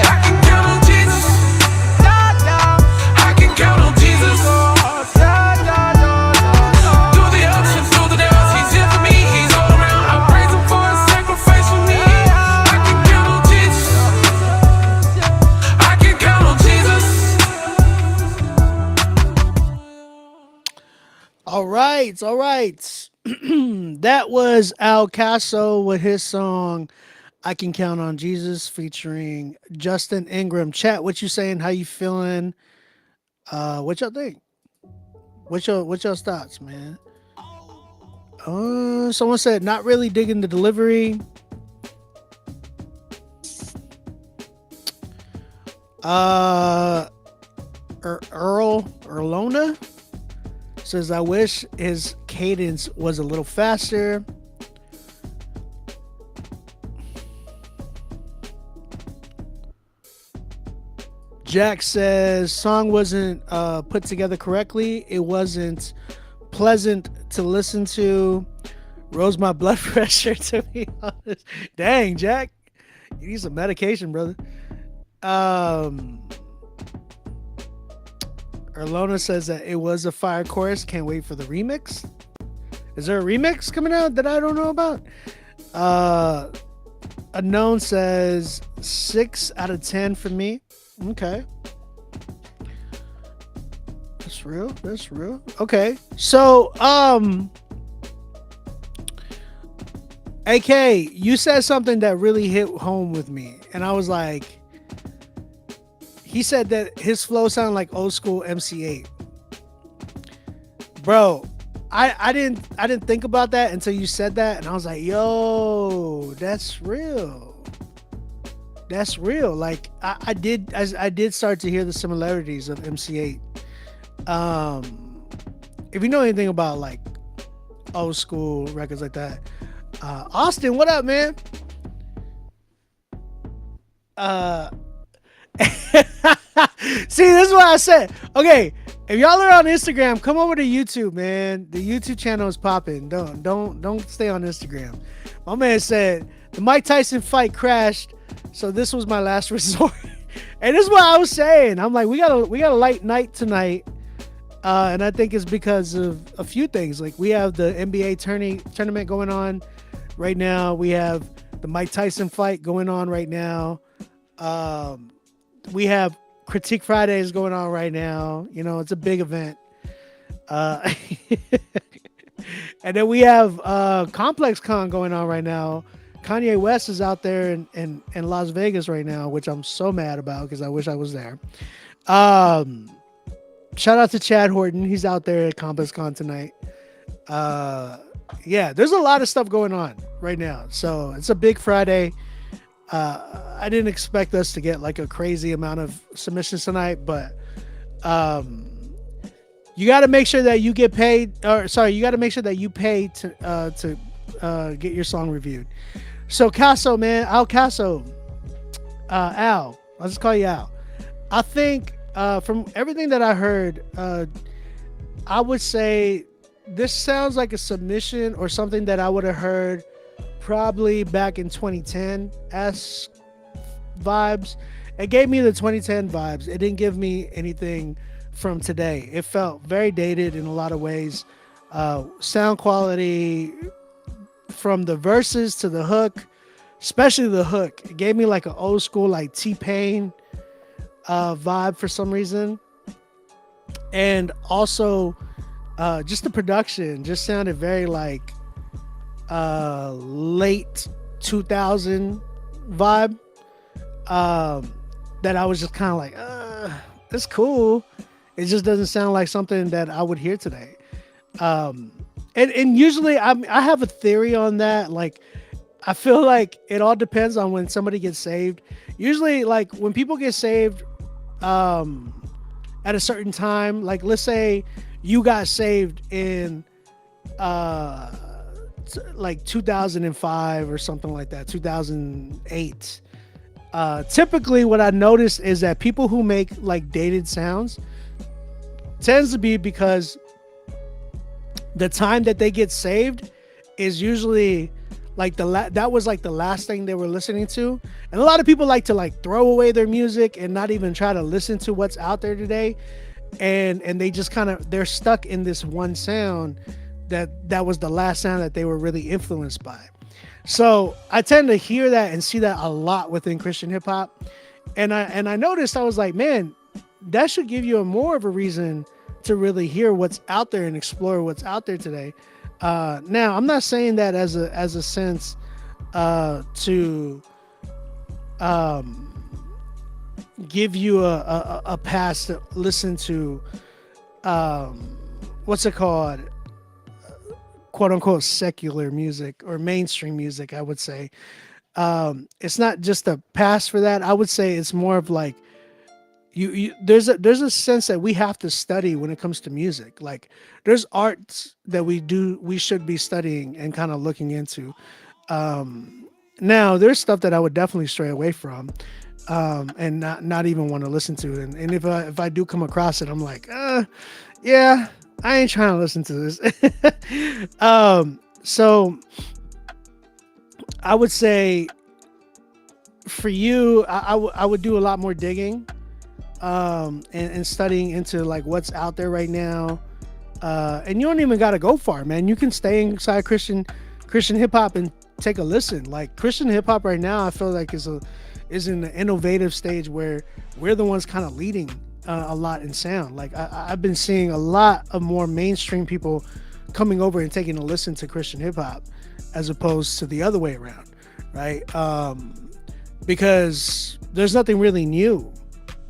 I can count on Jesus. I All right. That was Al Casso with his song I Can Count on Jesus featuring Justin Ingram. Chat, what you saying? How you feeling? What y'all think? What's y'all's thoughts, man? Someone said not really digging the delivery. Erlona says I wish his cadence was a little faster. Jack says song wasn't put together correctly. It wasn't pleasant to listen to. Rose my blood pressure, to be honest. Dang, Jack, you need some medication, brother. Erlona says that it was a fire chorus. Can't wait for the remix. Is there a remix coming out that I don't know about? Unknown says 6 out of 10 for me. Okay. That's real. Okay. So, AK, you said something that really hit home with me. And I was like, he said that his flow sounded like old school MC8. Bro, I didn't think about that until you said that, and I was like, yo, that's real. That's real. Like I did start to hear the similarities of MC8. If you know anything about like old school records like that, Austin, what up, man? See, this is what I said. Okay, if y'all are on Instagram, come over to YouTube, man. The YouTube channel is popping. Don't stay on Instagram. My man said the Mike Tyson fight crashed, so this was my last resort. And this is what I was saying. I'm like, we got a light night tonight, and I think it's because of a few things. Like we have the NBA tournament going on right now. We have the Mike Tyson fight going on right now. We have Critique Fridays going on right now. You know, it's a big event. And then we have Complex Con going on right now. Kanye West is out there in Las Vegas right now, which I'm so mad about because I wish I was there. Shout out to Chad Horton. He's out there at Complex Con tonight. Yeah, there's a lot of stuff going on right now. So it's a big Friday. I didn't expect us to get like a crazy amount of submissions tonight, but you got to make sure that you get paid. You got to make sure that you pay to get your song reviewed. So Casso, man, Al Casso, Al, I'll just call you Al. I think from everything that I heard, I would say this sounds like a submission or something that I would have heard probably back in 2010-esque vibes. It gave me the 2010 vibes. It didn't give me anything from today. It felt very dated in a lot of ways. Sound quality from the verses to the hook, especially the hook. It gave me like an old school like T-Pain vibe for some reason. And also just the production just sounded very like late 2000 vibe, that I was just kind of like, it's cool. It just doesn't sound like something that I would hear today. And usually I have a theory on that. Like, I feel like it all depends on when somebody gets saved. Usually, like when people get saved, at a certain time, like let's say you got saved in, like 2005 or something like that, 2008. Typically what I notice is that people who make like dated sounds tends to be because the time that they get saved is usually like that was like the last thing they were listening to. And a lot of people like to like throw away their music and not even try to listen to what's out there today. And they just they're stuck in this one sound that was the last sound that they were really influenced by. So I tend to hear that and see that a lot within Christian hip hop. And I noticed, I was like, man, that should give you more of a reason to really hear what's out there and explore what's out there today. Now, I'm not saying that as a sense to give you a pass to listen to what's it called, quote unquote secular music or mainstream music. I would say it's not just a pass for that. I would say it's more of like there's a sense that we have to study when it comes to music. Like there's arts that we should be studying and kind of looking into. Now there's stuff that I would definitely stray away from and not even want to listen to. And if I do come across it, I'm like, yeah, I ain't trying to listen to this. So I would say for you, I would do a lot more digging and studying into like what's out there right now. And you don't even got to go far, man. You can stay inside Christian hip hop and take a listen. Like Christian hip hop right now, I feel like is in the innovative stage where we're the ones kind of leading a lot in sound. Like I've been seeing a lot of more mainstream people coming over and taking a listen to Christian hip hop as opposed to the other way around, right? Because there's nothing really new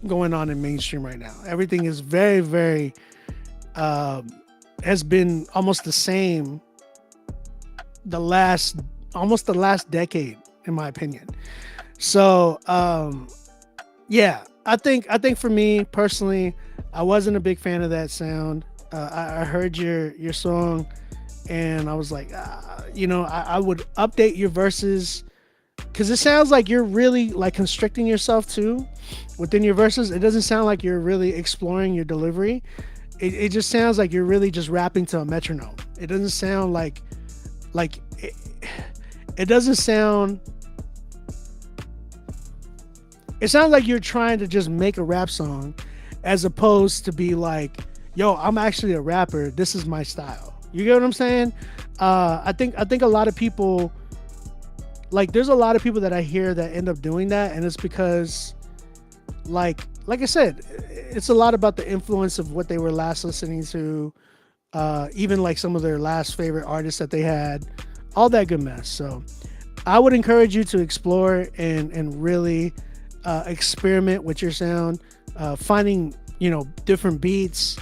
going on in mainstream right now. Everything is very, very has been almost the same almost the last decade, in my opinion. So yeah, I think for me personally, I wasn't a big fan of that sound. I heard your song and I was like, I would update your verses, because it sounds like you're really like constricting yourself too within your verses. It doesn't sound like you're really exploring your delivery. It just sounds like you're really just rapping to a metronome. It doesn't sound like it doesn't sound. It sounds like you're trying to just make a rap song as opposed to be like, yo, I'm actually a rapper. This is my style. You get what I'm saying? I think a lot of people, like there's a lot of people that I hear that end up doing that. And it's because like I said, it's a lot about the influence of what they were last listening to. Even like some of their last favorite artists that they had, all that good mess. So I would encourage you to explore and really experiment with your sound, finding, different beats,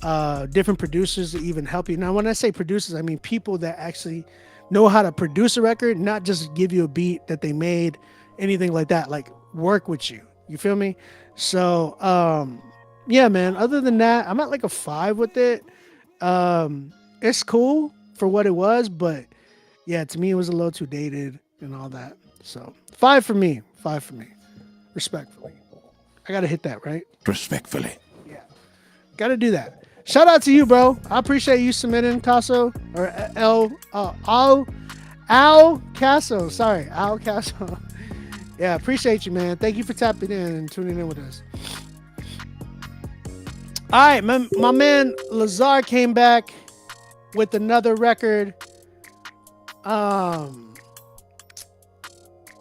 different producers to even help you. Now, when I say producers, I mean people that actually know how to produce a record, not just give you a beat that they made, anything like that, like work with you. You feel me? So, yeah, man, other than that, I'm at like a 5 with it. It's cool for what it was, but yeah, to me, it was a little too dated and all that. So 5 for me. Respectfully. I got to hit that, right? Respectfully. Yeah. Got to do that. Shout out to you, bro. I appreciate you submitting, Casso. Or Al Casso. Sorry, Al Casso. Yeah, appreciate you, man. Thank you for tapping in and tuning in with us. All right, my man Lazar came back with another record.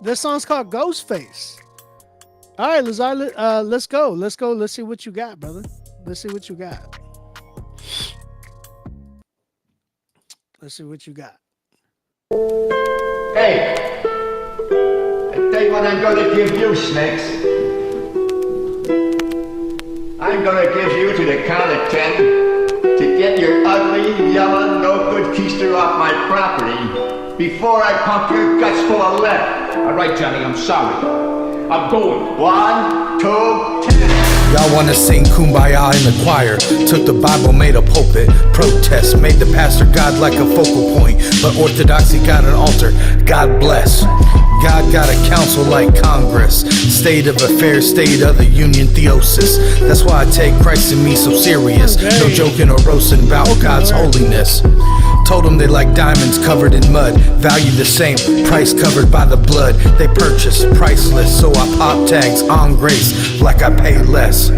This song's called Ghostface. All right, Lazar, let's go. Let's see what you got, brother. Let's see what you got. Hey, I tell you what I'm gonna give you, Snakes. I'm gonna give you to the count of 10 to get your ugly, yellow, no good keister off my property before I pump your guts full of lead. All right, Johnny, I'm sorry. I'm going. 1, 2, 10. Y'all wanna sing Kumbaya in the choir. Took the Bible, made a pulpit. Protest, made the pastor God like a focal point. But orthodoxy got an altar. God bless. God got a council like Congress. State of affairs, state of the union theosis. That's why I take Christ in me so serious. No joking or roasting about God's holiness. Told them they like diamonds covered in mud. Value the same, price covered by the blood. They purchase, priceless. So I pop tags on grace like I pay less.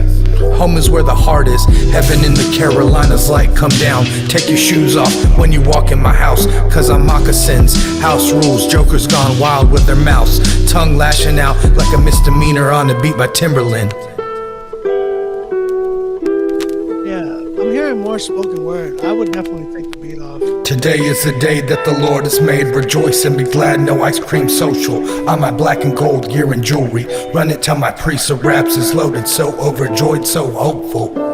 Home is where the heart is. Heaven in the Carolinas, light come down. Take your shoes off when you walk in my house, cause I'm moccasins. House rules, jokers gone wild with their mouths. Tongue lashing out like a misdemeanor on a beat by Timberland. Yeah, I'm more spoken word. I would definitely take the beat off. Today is the day that the Lord has made. Rejoice and be glad, no ice cream social. On my black and gold gear and jewelry. Run it till my priest of raps is loaded. So overjoyed, so hopeful.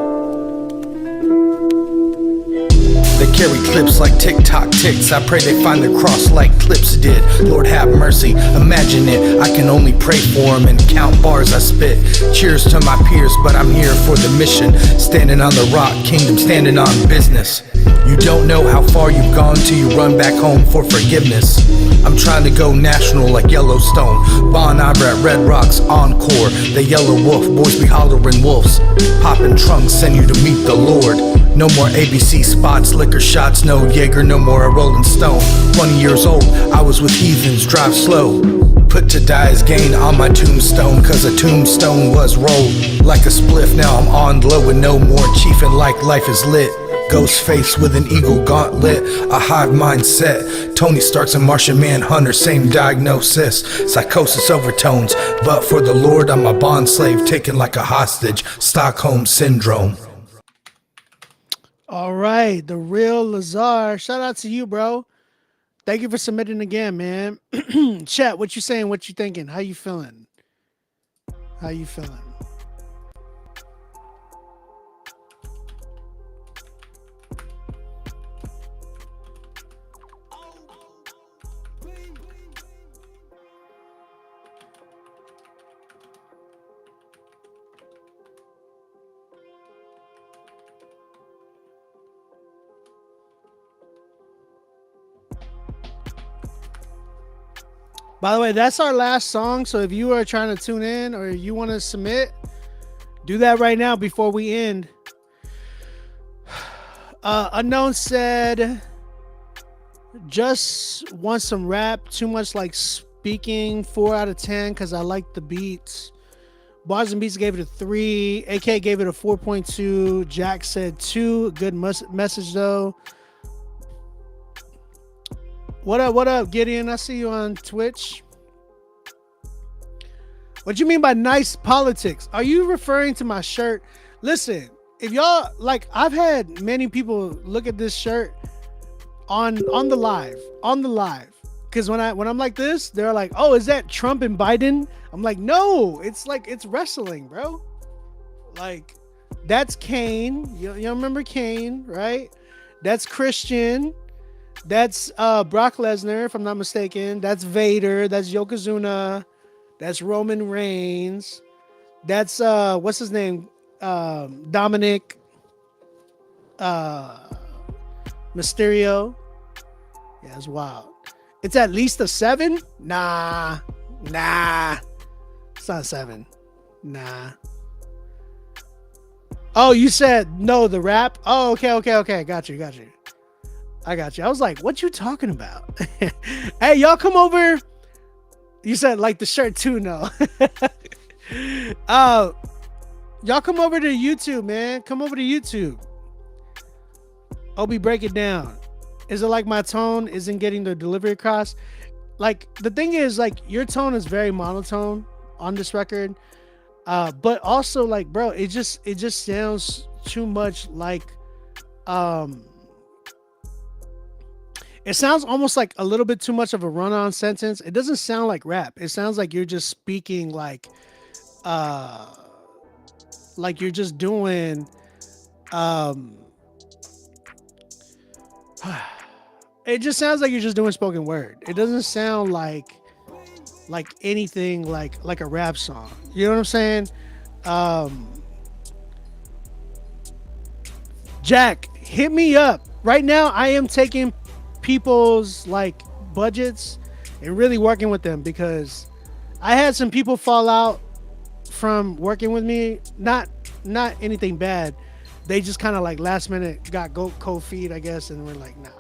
They carry clips like TikTok ticks. I pray they find their cross like clips did. Lord have mercy, imagine it. I can only pray for them and count bars I spit. Cheers to my peers, but I'm here for the mission. Standing on the rock, kingdom standing on business. You don't know how far you've gone till you run back home for forgiveness. I'm trying to go national like Yellowstone. Bon Iver at Red Rocks, Encore. The Yellow Wolf, boys be hollering wolves. Popping trunks, send you to meet the Lord. No more ABC spots, liquor shots, no Jaeger, no more a Rolling Stone. 20 years old, I was with heathens, drive slow. Put to die as gain on my tombstone, cause a tombstone was rolled. Like a spliff, now I'm on low and no more chiefin' like life is lit. Ghost face with an eagle gauntlet, a hive mindset. Tony Stark's a Martian Manhunter, same diagnosis. Psychosis overtones, but for the Lord I'm a bond slave, taken like a hostage. Stockholm Syndrome. All right, the real Lazar. Shout out to you, bro. Thank you for submitting again, man. Chat, what you saying? What you thinking? How you feeling? How you feeling? By the way, that's our last song. So if you are trying to tune in or you want to submit, do that right now before we end. Unknown said, just want some rap. Too much like speaking. 4 out of 10 because I like the beats. Bars and Beats gave it a 3. AK gave it a 4.2. Jack said 2. Good message though. What up, Gideon? I see you on Twitch. What you mean by nice politics? Are you referring to my shirt? Listen, if y'all like, I've had many people look at this shirt on the live. Because when I'm like this, they're like, oh, is that Trump and Biden? I'm like, no, it's wrestling, bro. Like, that's Kane. You remember Kane, right? That's Christian. That's Brock Lesnar, if I'm not mistaken. That's Vader. That's Yokozuna. That's Roman Reigns. That's what's his name? Dominic Mysterio. Yeah, it's wild. It's at least a 7? Nah. It's not a 7. Nah. Oh, you said no, the rap? Oh, okay. Got you. I got you. I was like, what you talking about? Hey, y'all come over. You said like the shirt too, no. Y'all come over to YouTube, man. Come over to YouTube. Obi, break it down. Is it like my tone isn't getting the delivery across? Like, the thing is, like, your tone is very monotone on this record. But also, like, bro, it just sounds too much like it sounds almost like a little bit too much of a run-on sentence. It doesn't sound like rap. It sounds like you're just speaking like you're just doing it just sounds like you're just doing spoken word. It doesn't sound like anything like a rap song. You know what I'm saying? Jack, hit me up. Right now I am taking people's like budgets and really working with them because I had some people fall out from working with me. Not anything bad. They just kind of like last minute got cold feet, I guess, and we're like, nah.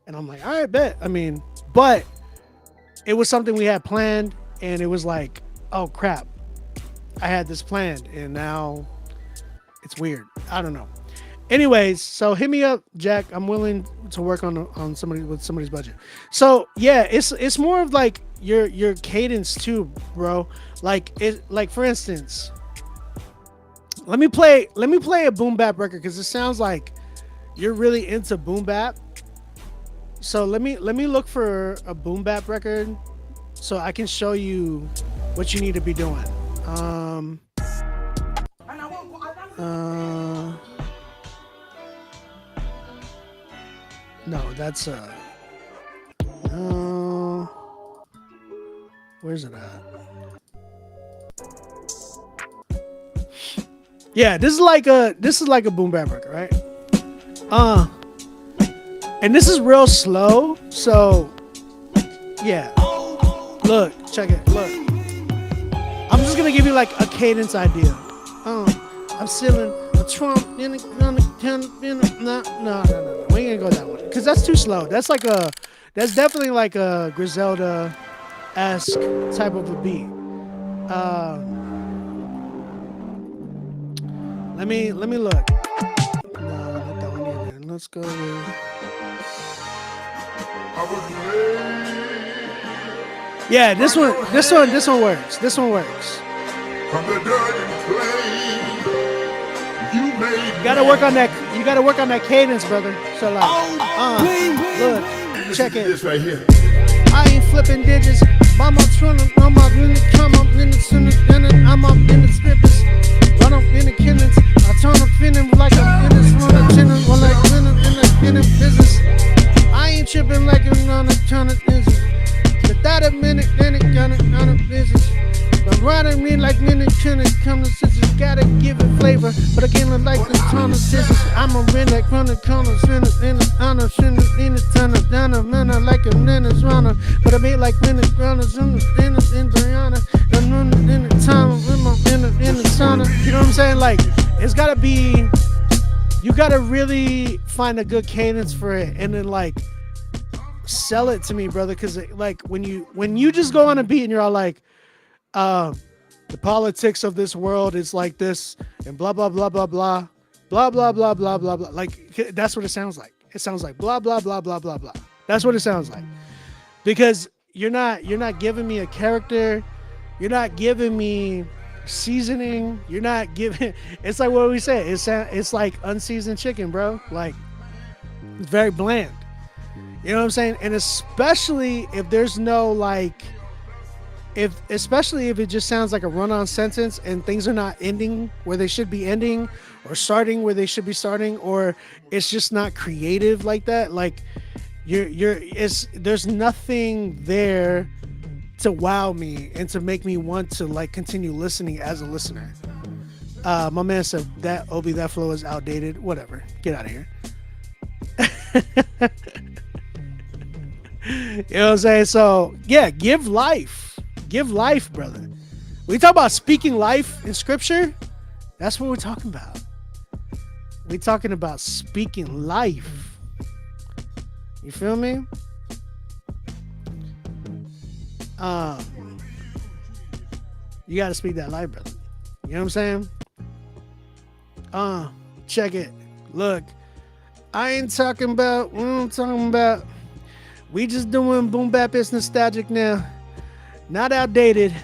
And I'm like, all right, bet. I mean, but it was something we had planned, and it was like, oh crap, I had this planned, and now it's weird. I don't know. Anyways, so hit me up, Jack. I'm willing to work on somebody's budget. So yeah, it's more of like your cadence too, bro. Like for instance, let me play a boom bap record because it sounds like you're really into boom bap. So let me look for a boom bap record so I can show you what you need to be doing. No, that's where's it at? Yeah, this is like a boom bap record, right? And this is real slow, so yeah. Look, check it. Look, I'm just gonna give you like a cadence idea. I'm sealing a Trump in a no. We ain't gonna go that one because that's too slow. That's definitely like a Griselda-esque type of a beat. Let me look. No, not that one either. Let's go with. Yeah, this one works. This one works. You gotta work on that. You gotta work on that cadence, brother. So like, look, check it. This right here. I ain't flipping digits. Mama trying to I'm up in the I'm up in the slippers. Run up in the killings. I turn up feeling like I'm in this one of tennis. Well, like in the business. I ain't tripping like I'm on a ton of business. But that a minute, then it got it on a business. But riding me like minute, can it come to sisters? Gotta give it flavor. But again, I like the ton of sisters. I'm a red like run the corners, in the honor, in the ton of down a minute like a minute's runner. But I made like minute runners in the Brianna. In the time, in the sauna. You know what I'm saying? Like, it's gotta be, you gotta really find a good cadence for it and then like sell it to me, brother. Cause like when you just go on a beat and you're all like, the politics of this world is like this and blah blah blah blah blah blah blah blah blah blah blah. Like that's what it sounds like. It sounds like blah blah blah blah blah blah. That's what it sounds like. Because you're not giving me a character, you're not giving me seasoning, you're not giving. It's like what we said. It's like unseasoned chicken, bro. Like it's very bland. You know what I'm saying? And especially if there's no like. Especially if it just sounds like a run-on sentence and things are not ending where they should be ending or starting where they should be starting, or it's just not creative like that. Like there's nothing there to wow me and to make me want to like continue listening as a listener. My man said that Obi, that flow is outdated. Whatever. Get out of here. You know what I'm saying? So yeah, give life. Give life, brother. We talk about speaking life in scripture. That's what we're talking about. We're talking about speaking life. You feel me? You got to speak that life, brother. You know what I'm saying? Check it. Look, I ain't talking about what I'm talking about. We just doing boom bap. It's nostalgic now. Not outdated.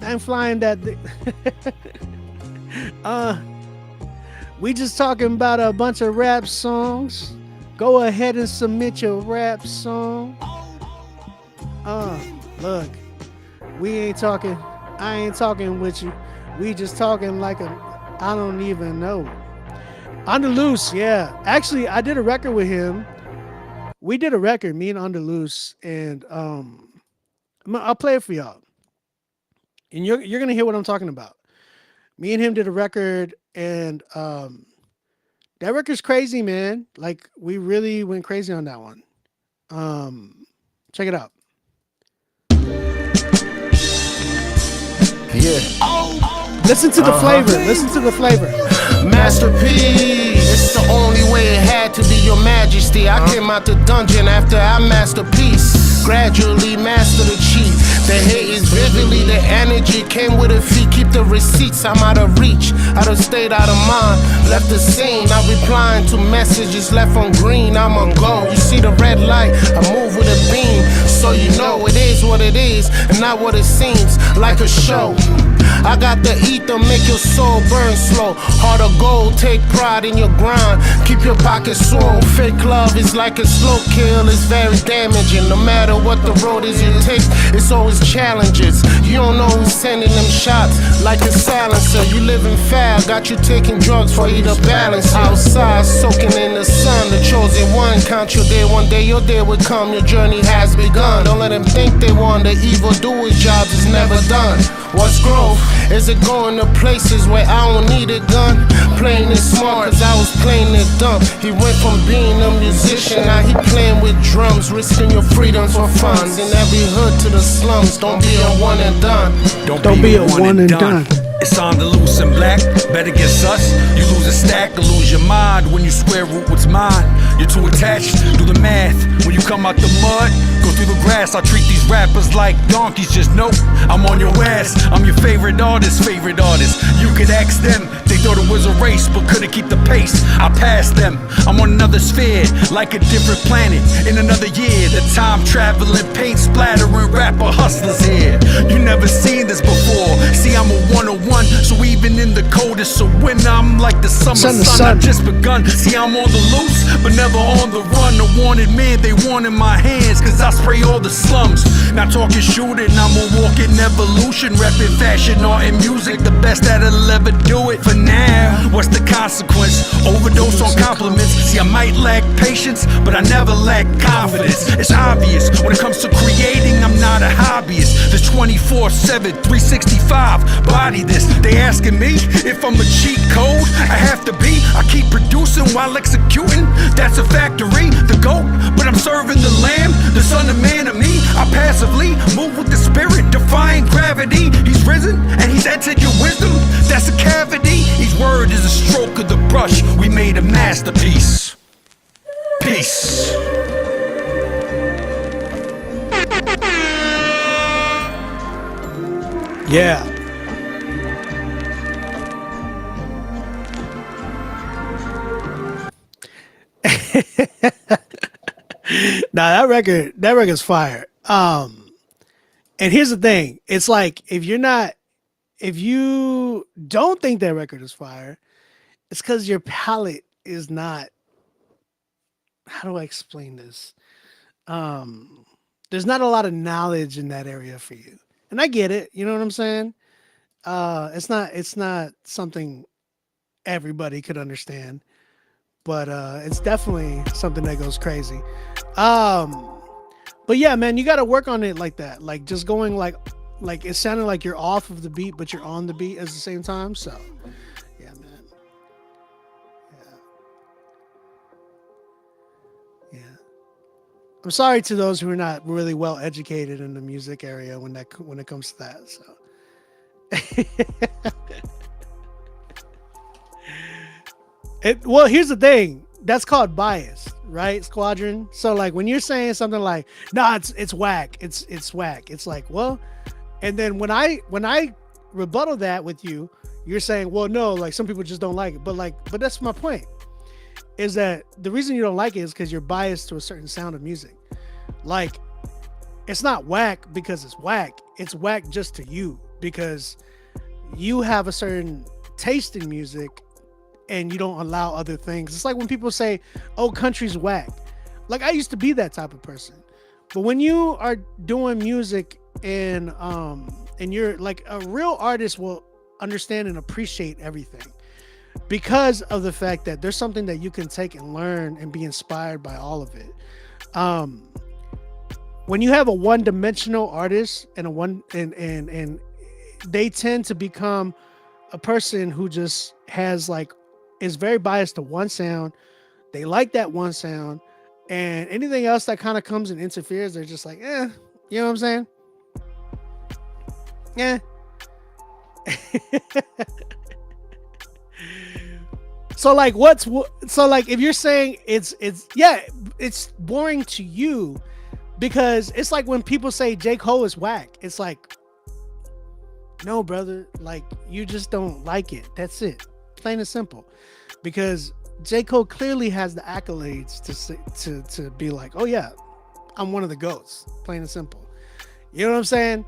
I'm flying that. We just talking about a bunch of rap songs. Go ahead and submit your rap song. Look, we ain't talking. I ain't talking with you. We just talking like I don't even know. On the Loose, yeah. Actually, I did a record with him. We did a record, me and On the Loose, and I'll play it for y'all, and you're gonna hear what I'm talking about. Me and him did a record, and that record's crazy, man. Like we really went crazy on that one. Check it out. Yeah. Listen to the flavor. Listen to the flavor. Masterpiece. It's the only way it had to be, Your Majesty. I came out the dungeon after I masterpiece. Gradually master the cheat. The hate is vividly, the energy came with a fee. Keep the receipts, I'm out of reach. Out of state, out of mind. Left the scene, I'm replying to messages left on green. I'm on go. You see the red light, I move with a beam. So you know it is what it is, and not what it seems like a show. I got the ether, make your soul burn slow. Heart of gold, take pride in your grind. Keep your pockets swole. Fake love is like a slow kill, it's very damaging. No matter what the road is you take, it's always challenges. You don't know who's sending them shots like a silencer. You living foul, got you taking drugs for you to balance. Outside, soaking in the sun, the chosen one. Count your day, one day your day will come. Your journey has begun. Don't let them think they won. The evil doer's job is never done. What's growth? Is it going to places where I don't need a gun? Playing it smart, cause I was playing it dumb. He went from being a musician, now he playing with drums, risking your freedoms for fun. In every hood to the slums, don't be a one and done. Don't be a one and done. It's on the loose and black, bet against us. You lose a stack or lose your mind when you square root what's mine. You're too attached, do the math. When you come out the mud, go through the grass. I treat these rappers like donkeys, just know I'm on your ass. I'm your favorite artist. You could ask them, they thought it was a race, but couldn't keep the pace. I passed them, I'm on another sphere, like a different planet. In another year, the time traveling, paint splattering rapper hustlers here. You never seen this before, see I'm a 101, so even in the coldest of winter, I'm like the summer sun. I just begun, see I'm on the loose, but never on the run. The wanted man, they wanted my hands, cause I spray all the slums. Not talking shooting, I'm a walking evolution, rapping fashion, art and music, the best that'll ever do it. For now, what's the consequence? Overdose on compliments. See, I might lack patience, but I never lack confidence. It's obvious, when it comes to creating, I'm not a hobbyist. The 24/7, 365, body this. They asking me if I'm a cheat code, I have to be. I keep producing while executing, that's a factory, the GOAT. But I'm serving the lamb, the son of man of me. I passively move with the spirit, defying gravity. He's risen and he's entered your wisdom, that's a cavity. Each word is a stroke of the brush, we made a masterpiece. Peace. Yeah. Nah, that record's fire. And here's the thing. It's like if you don't think that record is fire, it's because your palate is not, how do I explain this? There's not a lot of knowledge in that area for you. And I get it, you know what I'm saying? It's not something everybody could understand, but it's definitely something that goes crazy. But yeah, man, you got to work on it like that. Like just going like it sounded like you're off of the beat, but you're on the beat at the same time. So yeah, man. Yeah. I'm sorry to those who are not really well educated in the music area when it comes to that. So well, here's the thing. That's called bias, right, Squadron? So like when you're saying something like, "Nah, it's whack. It's whack." It's like, well, and then when I rebuttal that with you, you're saying, "Well, no, like some people just don't like it." But that's my point. Is that the reason you don't like it is because you're biased to a certain sound of music. Like, it's not whack because it's whack. It's whack just to you because you have a certain taste in music and you don't allow other things. It's like when people say, "Oh, country's whack." Like I used to be that type of person. But when you are doing music and you're like a real artist will understand and appreciate everything. Because of the fact that there's something that you can take and learn and be inspired by all of it. When you have a one-dimensional artist and they tend to become a person who just has like is very biased to one sound. They like that one sound, and anything else that kind of comes and interferes, they're just like, you know what I'm saying? Yeah. So like if you're saying it's boring to you because it's like when people say J. Cole is whack, it's like, no, brother, like you just don't like it. That's it. Plain and simple. Because J. Cole clearly has the accolades to be like, oh yeah, I'm one of the GOATs. Plain and simple. You know what I'm saying?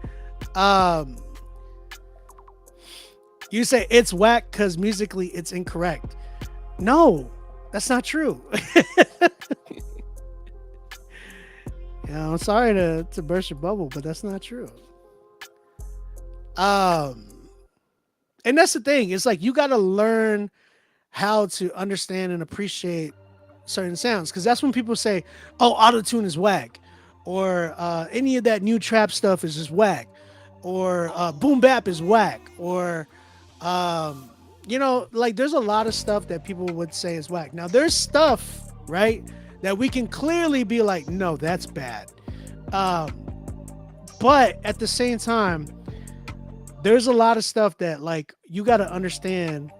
You say it's whack because musically it's incorrect. No, that's not true. I'm sorry to burst your bubble, but that's not true. And that's the thing. It's like you got to learn how to understand and appreciate certain sounds, because that's when people say, "Oh, autotune is whack," or any of that new trap stuff is just whack, or boom bap is whack, or like there's a lot of stuff that people would say is whack. Now there's stuff, right, that we can clearly be like, no, that's bad. But at the same time, there's a lot of stuff that like you got to understand.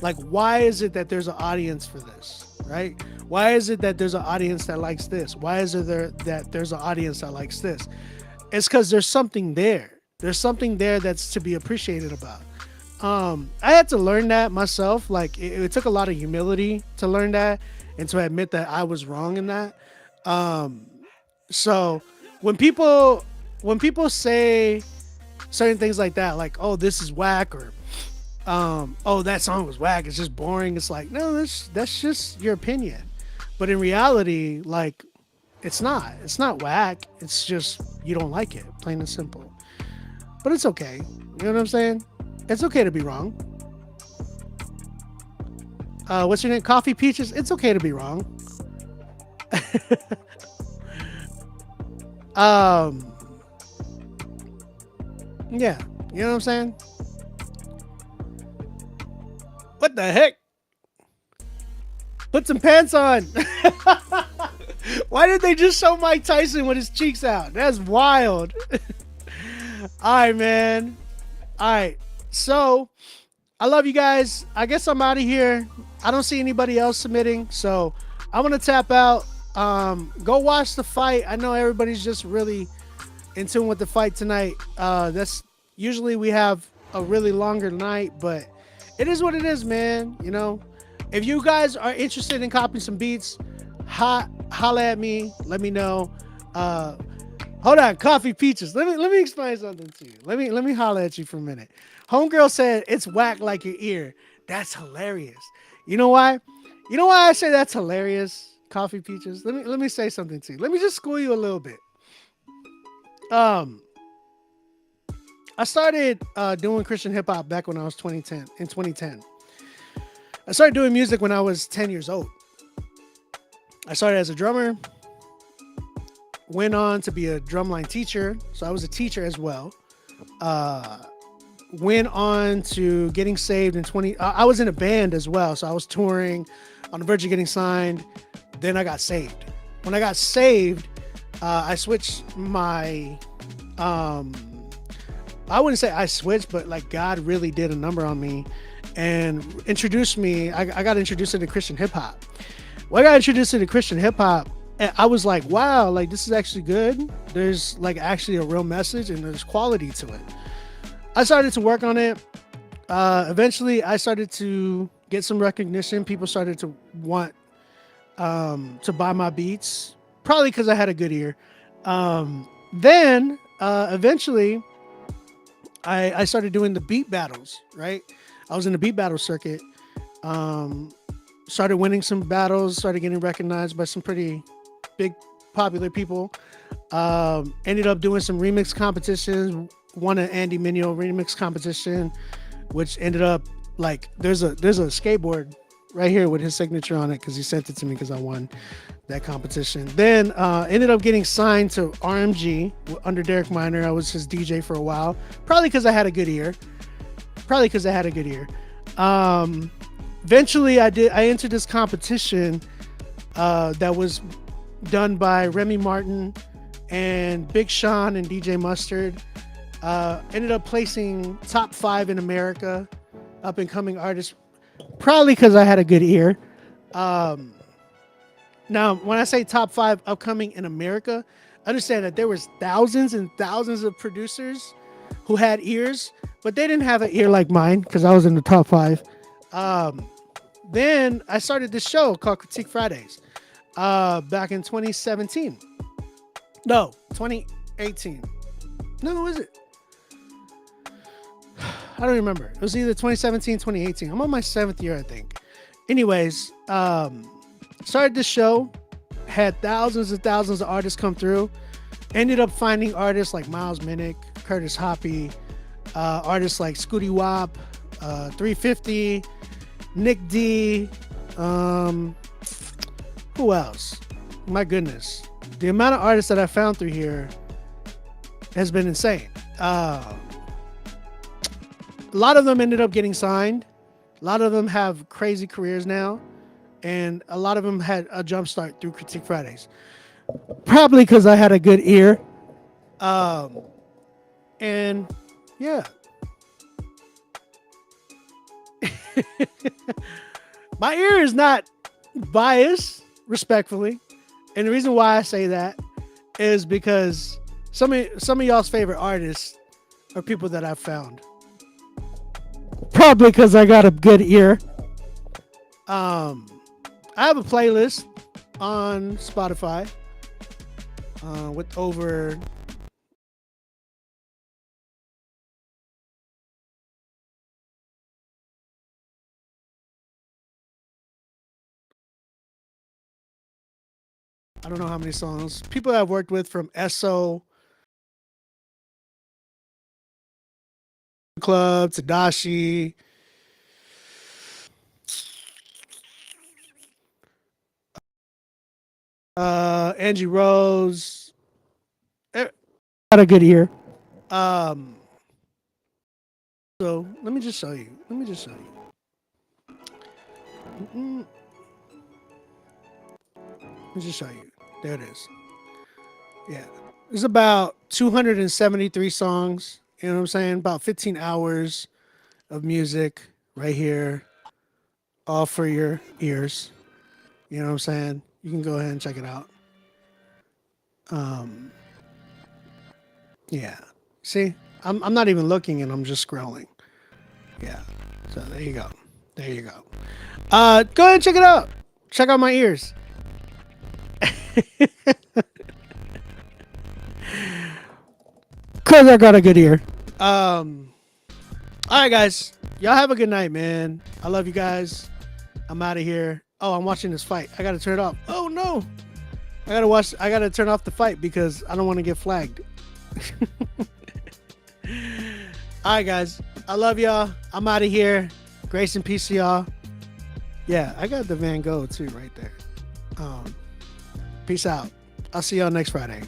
Like, why is it that there's an audience for this, right? Why is it that there's an audience that likes this? Why is it that there's an audience that likes this? It's because there's something there. There's something there that's to be appreciated about. I had to learn that myself. Like, it took a lot of humility to learn that and to admit that I was wrong in that. So when people say certain things like that, like, oh, this is whack, or oh, that song was whack, it's just boring. It's like, no, that's just your opinion. But in reality, like, it's not whack. It's just you don't like it, plain and simple. But it's okay. You know what I'm saying? It's okay to be wrong. What's your name? Coffee Peaches? It's okay to be wrong. Yeah, you know what I'm saying? What the heck? Put some pants on. Why did they just show Mike Tyson with his cheeks out? That's wild. All right, man. All right. So, I love you guys. I guess I'm out of here. I don't see anybody else submitting, so I'm going to tap out. Go watch the fight. I know everybody's just really in tune with the fight tonight. That's usually we have a really longer night, but it is what it is, man. You know, if you guys are interested in copying some beats, holla at me. Let me know. Hold on, Coffee Peaches. Let me explain something to you. Let me holla at you for a minute. Homegirl said it's whack like your ear. That's hilarious. You know why? You know why I say that's hilarious, Coffee Peaches? Let me say something to you. Let me just school you a little bit. I started doing Christian hip hop back when I was 2010. I started doing music when I was 10 years old. I started as a drummer, went on to be a drumline teacher. So I was a teacher as well. Went on to getting saved in I was in a band as well. So I was touring, on the verge of getting signed. Then I got saved. When I got saved, I switched my, I wouldn't say I switched, but like God really did a number on me and introduced me. I got introduced into Christian hip hop. When I got introduced into Christian hip hop, I was like, wow, like this is actually good. There's like actually a real message and there's quality to it. I started to work on it. Eventually I started to get some recognition. People started to want to buy my beats, probably because I had a good ear. Then eventually I started doing the beat battles, right? I was in the beat battle circuit. Started winning some battles, started getting recognized by some pretty big popular people. Ended up doing some remix competitions, won an Andy Mineo remix competition, which ended up like there's a skateboard right here with his signature on it because he sent it to me because I won that competition. Then ended up getting signed to RMG under Derek Minor. I was his DJ for a while, probably because I had a good ear. Eventually I entered this competition that was done by Remy Martin and Big Sean and DJ Mustard. Ended up placing top 5 in America, up and coming artists, probably because I had a good ear. Now, when I say top 5 upcoming in America, understand that there was thousands and thousands of producers who had ears, but they didn't have an ear like mine because I was in the top 5. Then I started this show called Critique Fridays back in 2017. No, 2018. No, is it? I don't remember. It was either 2017, 2018. I'm on my 7th year, I think. Anyways, started this show, had thousands and thousands of artists come through. Ended up finding artists like Miles Minnick, Curtis Hoppy, artists like Scooty Wop, 350, Nick D. Who else? My goodness. The amount of artists that I found through here has been insane. A lot of them ended up getting signed. A lot of them have crazy careers now. And a lot of them had a jump start through Critique Fridays. Probably because I had a good ear. And yeah. My ear is not biased, respectfully. And the reason why I say that is because some of y'all's favorite artists are people that I've found. Probably because I got a good ear. I have a playlist on Spotify with over I don't know how many songs. People I've worked with from Esso, Club, Tadashi, Angie Rose. Got a good ear. So let me just show you. Let me just show you. There it is. Yeah. There's about 273 songs. You know what I'm saying? About 15 hours of music right here. All for your ears. You know what I'm saying? You can go ahead and check it out. Yeah. See? I'm not even looking and I'm just scrolling. Yeah. So there you go. Go ahead and check it out. Check out my ears. Cause I got a good ear. All right, guys. Y'all have a good night, man. I love you guys. I'm out of here. Oh, I'm watching this fight. I gotta turn it off. Oh no. I gotta turn off the fight because I don't want to get flagged. All right, guys. I love y'all. I'm out of here. Grace and peace to y'all. Yeah, I got the Van Gogh too right there. Peace out. I'll see y'all next Friday.